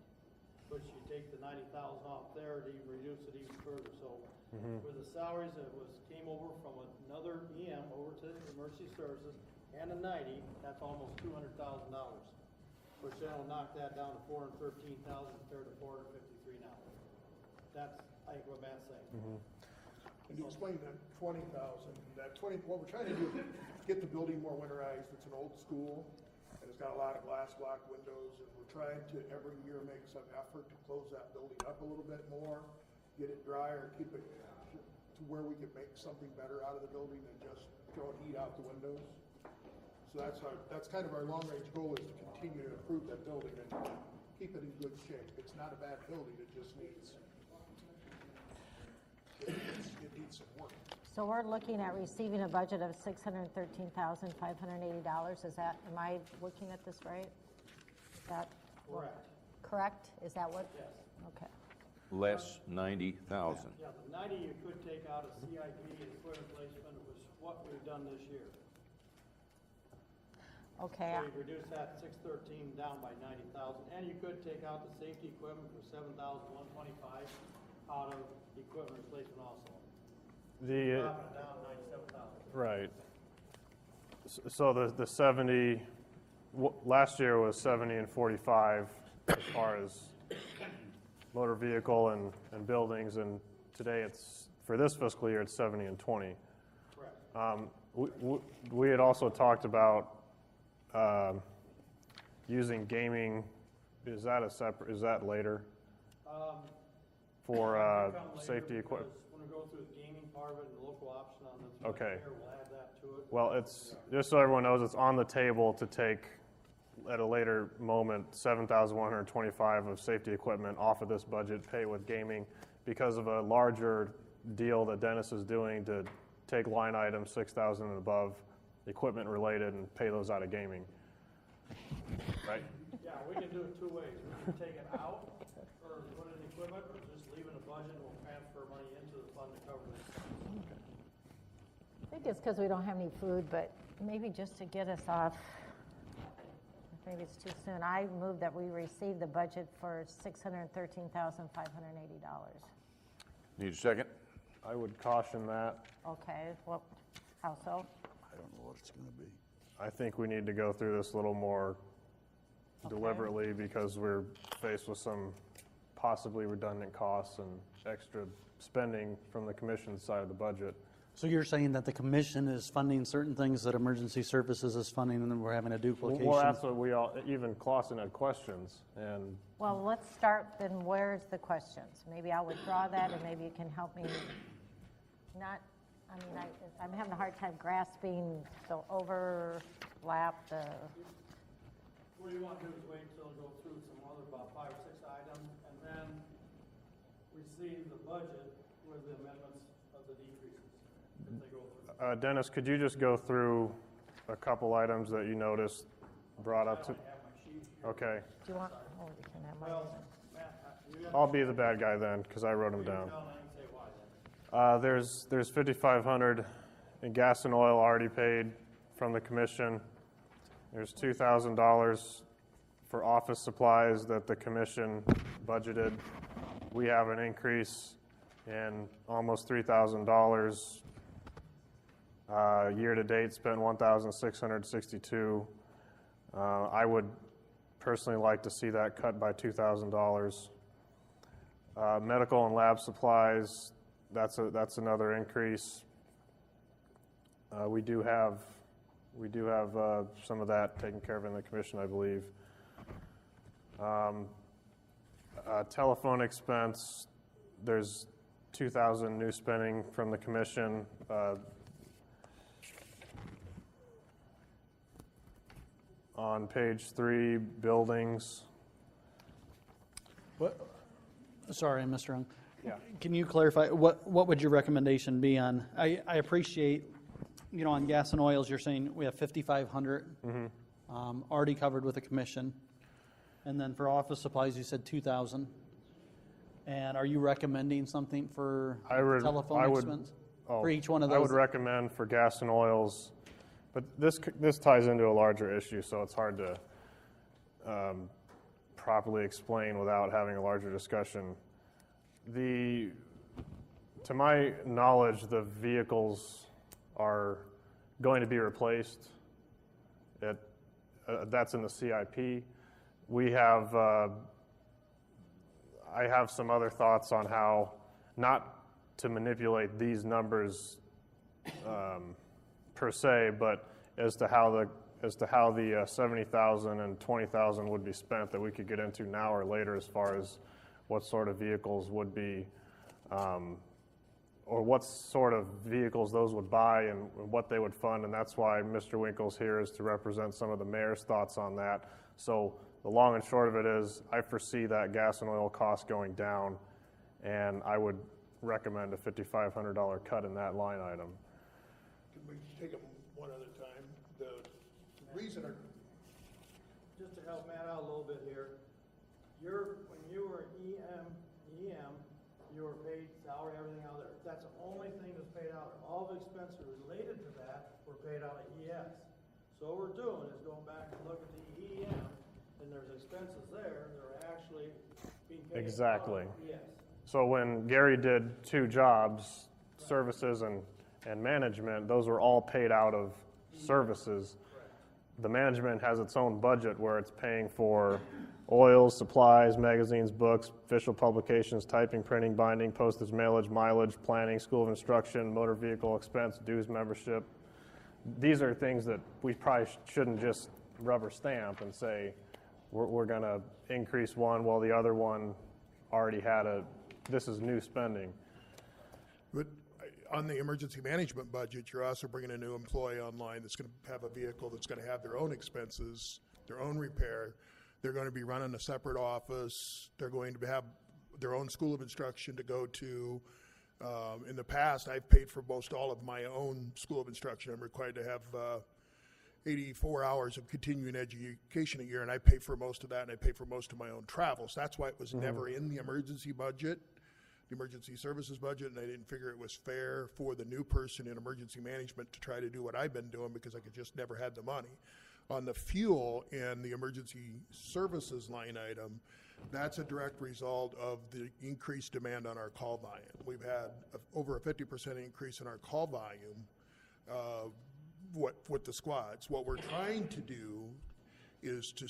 which you take the 90,000 off there to even reduce it even further. So with the salaries that came over from another EM over to emergency services and a 90, that's almost $200,000, which then will knock that down to 413,000 compared to 453 now. That's, I think, what Matt's saying. And you explained that 20,000, what we're trying to do is get the building more winterized. It's an old school, and it's got a lot of glass block windows, and we're trying to every year make some effort to close that building up a little bit more, get it drier, keep it to where we can make something better out of the building than just throwing heat out the windows. So that's kind of our long-range goal, is to continue to improve that building and keep it in good shape. It's not a bad building, it just needs some work. So we're looking at receiving a budget of $613,580. Am I looking at this right? Is that Correct. correct? Is that what? Yes. Okay. less 90,000. Yeah, the 90 you could take out of CIP and equipment replacement was what we've done this year. Okay. So you reduce that 613 down by 90,000, and you could take out the safety equipment for 7,125 out of equipment replacement also. The Dropping it down 97,000. right. So the 70 last year was 70 and 45 as far as motor vehicle and buildings, and today it's for this fiscal year it's 70 and 20. Correct. We had also talked about using gaming. Is that a separate? Is that later for safety equipment? When we go through the gaming part of it and the local option on the Okay. here, we'll add that to it. Well, it's just so everyone knows, it's on the table to take at a later moment 7,125 of safety equipment off of this budget, pay with gaming, because of a larger deal that Dennis is doing to take line items 6,000 and above, equipment related, and pay those out of gaming. Right? Yeah, we can do it two ways. We can take it out or put it in equipment, or just leave it in the budget and we'll transfer money into the fund to cover this. I think it's because we don't have any food, but maybe just to get us off, maybe it's too soon. I move that we receive the budget for $613,580. Need a second? I would caution that. Okay, well, how so? I don't know what it's gonna be. I think we need to go through this a little more deliberately, because we're faced with some possibly redundant costs and extra spending from the commission side of the budget. So you're saying that the commission is funding certain things that emergency services is funding, and then we're having a duplication? Well, that's what we all, even Clausen had questions, and Well, let's start, then where's the questions? Maybe I'll withdraw that, and maybe you can help me not, I mean, I'm having a hard time grasping the overlap, the, What you want to do is wait until we go through some other about 5 or 6 items and then receive the budget with the amendments of the decreases if they go through. Dennis, could you just go through a couple items that you noticed brought up to? I have my sheet here. Okay. do you want, oh, you can have mine. Well, Matt, you got I'll be the bad guy then, because I wrote them down. tell them I can say why then. There's 5,500 in gas and oil already paid from the commission. There's $2,000 for office supplies that the commission budgeted. We have an increase in almost $3,000. Year to date, spent $1,662. I would personally like to see that cut by $2,000. Medical and lab supplies, that's another increase. We do have some of that taken care of in the commission, I believe. Telephone expense, there's $2,000 new spending from the commission. On page 3, buildings. What? Sorry, Mr. Young. Yeah. Can you clarify, what would your recommendation be on, I appreciate, on gas and oils, you're saying we have 5,500 already covered with the commission. And then for office supplies, you said 2,000. And are you recommending something for telephone expense? For each one of those? I would recommend for gas and oils, but this ties into a larger issue, so it's hard to properly explain without having a larger discussion. To my knowledge, the vehicles are going to be replaced. That's in the CIP. We have, I have some other thoughts on how not to manipulate these numbers per se, but as to how the 70,000 and 20,000 would be spent, that we could get into now or later as far as what sort of vehicles would be, or what sort of vehicles those would buy and what they would fund, and that's why Mr. Winkle's here, is to represent some of the mayor's thoughts on that. So the long and short of it is, I foresee that gas and oil cost going down, and I would recommend a $5,500 cut in that line item. Can we take them one at a time? The reason are, Just to help Matt out a little bit here, when you were EM, you were paid salary, everything out there. That's the only thing that's paid out. All the expenses related to that were paid out of ES. So what we're doing is going back and looking at the EM, and there's expenses there that are actually being paid. Exactly. Yes. So when Gary did 2 jobs, services and management, those were all paid out of services. The management has its own budget where it's paying for oils, supplies, magazines, books, official publications, typing, printing, binding, postage, mailage, mileage, planning, school of instruction, motor vehicle expense, dues membership. These are things that we probably shouldn't just rubber stamp and say we're going to increase one while the other one already had this is new spending. But on the emergency management budget, you're also bringing a new employee online that's going to have a vehicle that's going to have their own expenses, their own repair. They're going to be running a separate office. They're going to have their own school of instruction to go to. In the past, I've paid for most all of my own school of instruction. I'm required to have 84 hours of continuing education a year, and I pay for most of that, and I pay for most of my own travel. So that's why it was never in the emergency budget, the emergency services budget, and I didn't figure it was fair for the new person in emergency management to try to do what I've been doing because I could just never had the money. On the fuel and the emergency services line item, that's a direct result of the increased demand on our call volume. We've had over a 50% increase in our call volume with the squads. What we're trying to do is to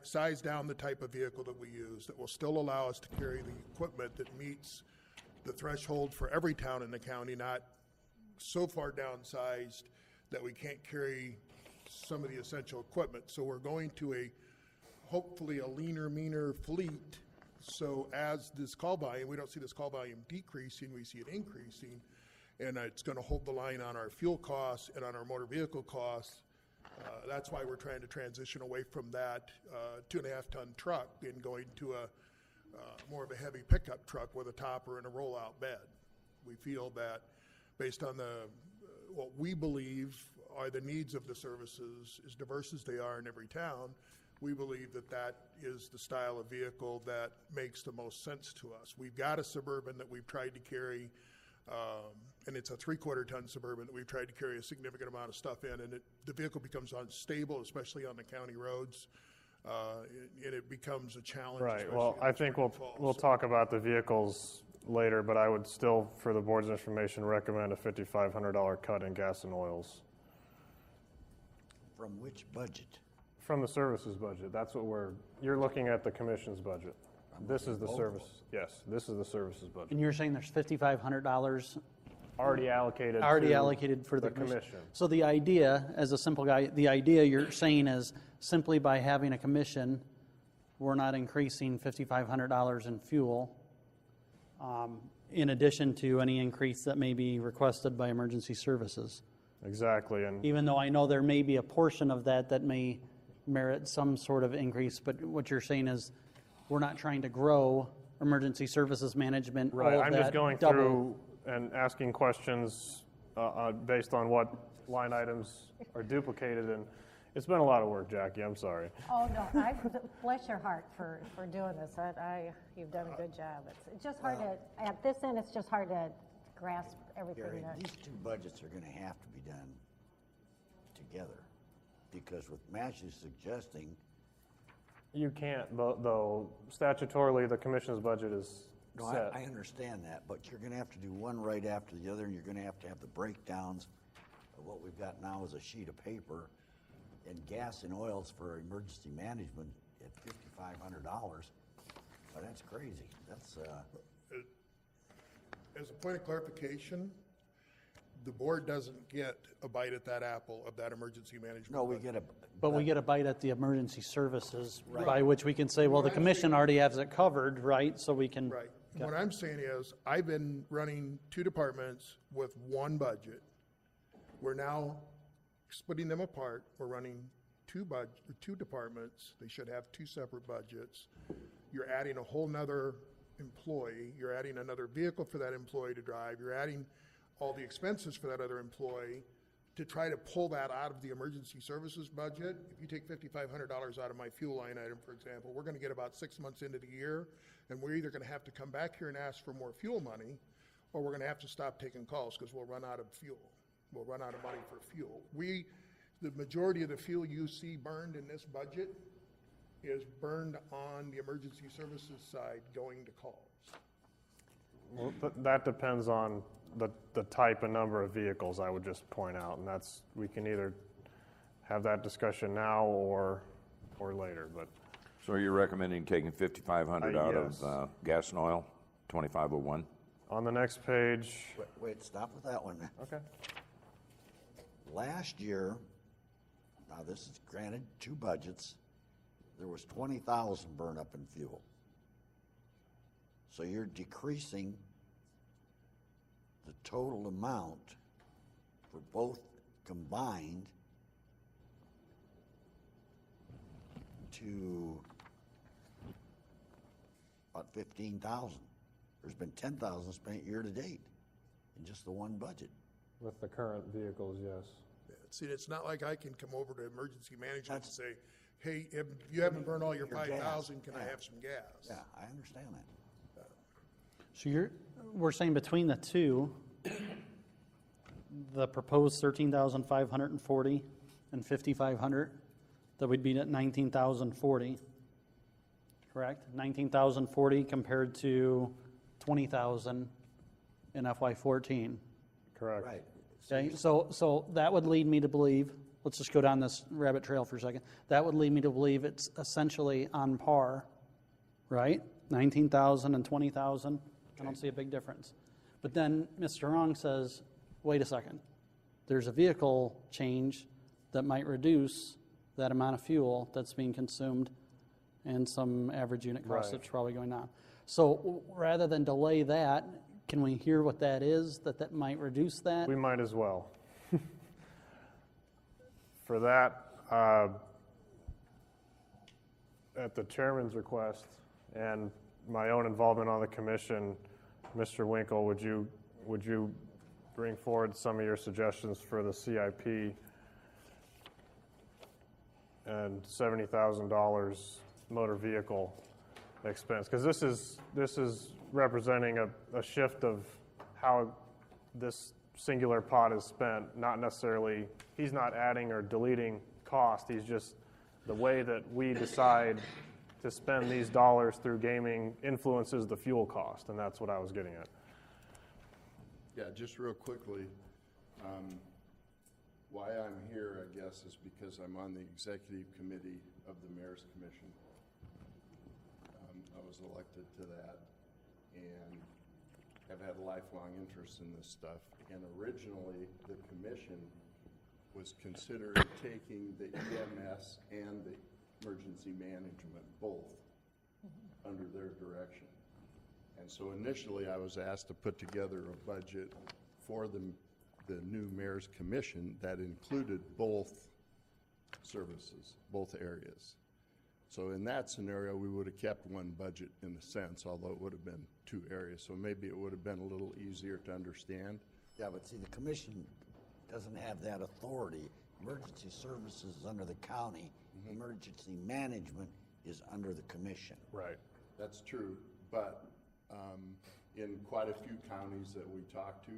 size down the type of vehicle that we use that will still allow us to carry the equipment that meets the threshold for every town in the county, not so far downsized that we can't carry some of the essential equipment. So we're going to hopefully a leaner, meaner fleet. So as this call volume, we don't see this call volume decreasing, we see it increasing. And it's going to hold the line on our fuel costs and on our motor vehicle costs. That's why we're trying to transition away from that 2.5-ton truck and going to more of a heavy pickup truck with a topper and a rollout bed. We feel that based on what we believe are the needs of the services, as diverse as they are in every town, we believe that that is the style of vehicle that makes the most sense to us. We've got a Suburban that we've tried to carry, and it's a 3/4-ton Suburban that we've tried to carry a significant amount of stuff in, and the vehicle becomes unstable, especially on the county roads, and it becomes a challenge. Right. Well, I think we'll talk about the vehicles later, but I would still, for the board's information, recommend a $5,500 cut in gas and oils. From which budget? From the services budget. That's what you're looking at the commission's budget. This is the service. Yes, this is the services budget. And you're saying there's $5,500 already allocated for the commission. So the idea, as a simple guy, the idea you're saying is simply by having a commission, we're not increasing $5,500 in fuel, in addition to any increase that may be requested by emergency services. Exactly. And even though I know there may be a portion of that may merit some sort of increase, but what you're saying is we're not trying to grow emergency services management. Right. All of I'm that just going double. through and asking questions based on what line items are duplicated, and it's been a lot of work, Jackie. I'm sorry. Oh, no, bless your heart for doing this. You've done a good job. It's just hard at this end, it's just hard to grasp everything. Gary, these two budgets are going to have to be done together, because with Mash is suggesting. You can't, though. Statutorily, the commission's budget is set. I understand that, but you're going to have to do one right after the other, and you're going to have the breakdowns of what we've got now as a sheet of paper, and gas and oils for emergency management at $5,500. Well, that's crazy. That's as a point of clarification, the board doesn't get a bite at that apple of that emergency management. No, we budget. get But we get a bite at the emergency services, Right. by which we can say, well, the commission already has it covered, right? So we can. Right. What I'm saying is, I've been running 2 departments with one budget. We're now splitting them apart. We're running 2 departments. They should have 2 separate budgets. You're adding a whole nother employee. You're adding another vehicle for that employee to drive. You're adding all the expenses for that other employee to try to pull that out of the emergency services budget. If you take $5,500 out of my fuel line item, for example, we're going to get about 6 months into the year, and we're either going to have to come back here and ask for more fuel money, or we're going to have to stop taking calls because we'll run out of fuel. We'll run out of money for fuel. the majority of the fuel you see burned in this budget is burned on the emergency services side going to calls. Well, that depends on the type and number of vehicles, I would just point out, and that's, we can either have that discussion now or later, but. So you're recommending taking 5,500 out Yes. of gas and oil, 2501? On the next page. Wait, stop with that one. Okay. Last year, now this is granted 2 budgets, there was 20,000 burned up in fuel. So you're decreasing the total amount for both combined to about 15,000. There's been 10,000 spent year to date in just the one budget. With the current vehicles, yes. See, it's not like I can come over to emergency management and say, hey, if you haven't burned all your 5,000, can I have some gas? Yeah, I understand that. So we're saying between the two, the proposed 13,540 and 5,500, that would be at 19,040, correct? 19,040 compared to 20,000 in FY14. Correct. Right. Okay, so that would lead me to believe, let's just go down this rabbit trail for a second. That would lead me to believe it's essentially on par, right? 19,000 and 20,000. I don't see a big difference. But then Mr. Ong says, wait a second. There's a vehicle change that might reduce that amount of fuel that's being consumed and some average unit cost that's probably going on. So rather than delay that, can we hear what that is, that might reduce that? We might as well. For that, at the chairman's request and my own involvement on the commission, Mr. Winkle, would you bring forward some of your suggestions for the CIP and $70,000 motor vehicle expense? Because this is representing a shift of how this singular pot is spent, not necessarily, he's not adding or deleting cost, he's just, the way that we decide to spend these dollars through gaming influences the fuel cost, and that's what I was getting at. Yeah, just real quickly, why I'm here, I guess, is because I'm on the executive committee of the Mayor's Commission. I was elected to that and have had a lifelong interest in this stuff. And originally, the commission was considering taking the EMS and the emergency management both under their direction. And so initially I was asked to put together a budget for the new Mayor's Commission that included both services, both areas. So in that scenario, we would have kept one budget in a sense, although it would have been 2 areas. So maybe it would have been a little easier to understand. Yeah, but see, the commission doesn't have that authority. Emergency services is under the county. Emergency management is under the commission. Right. That's true, but in quite a few counties that we talk to,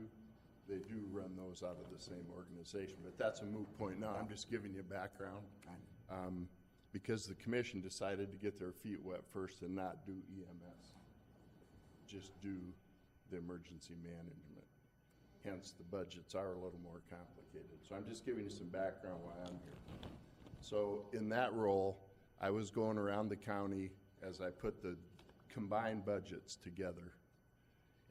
they do run those out of the same organization. But that's a moot point now. I'm just giving you background. Because the commission decided to get their feet wet first and not do EMS, just do the emergency management. Hence, the budgets are a little more complicated. So I'm just giving you some background why I'm here. So in that role, I was going around the county as I put the combined budgets together.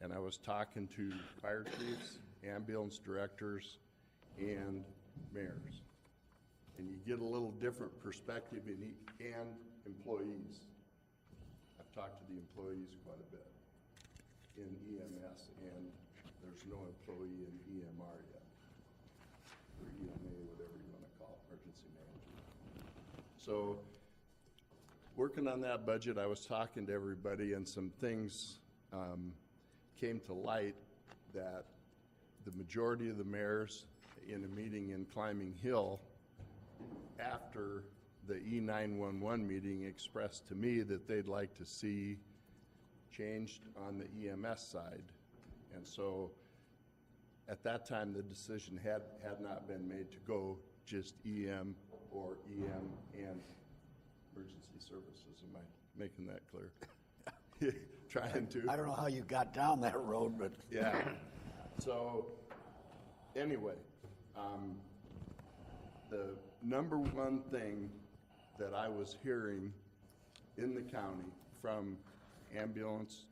And I was talking to fire chiefs, ambulance directors, and mayors. And you get a little different perspective and employees. I've talked to the employees quite a bit in EMS, and there's no employee in EMR yet, or EMA, whatever you want to call it, emergency management. So working on that budget, I was talking to everybody, and some things came to light that the majority of the mayors in a meeting in Climbing Hill after the E911 meeting expressed to me that they'd like to see changed on the EMS side. And so at that time, the decision had not been made to go just EM or EM and emergency services. Am I making that clear? Trying to. I don't know how you got down that road, but. Yeah. So, anyway, the number one thing that I was hearing in the county from ambulance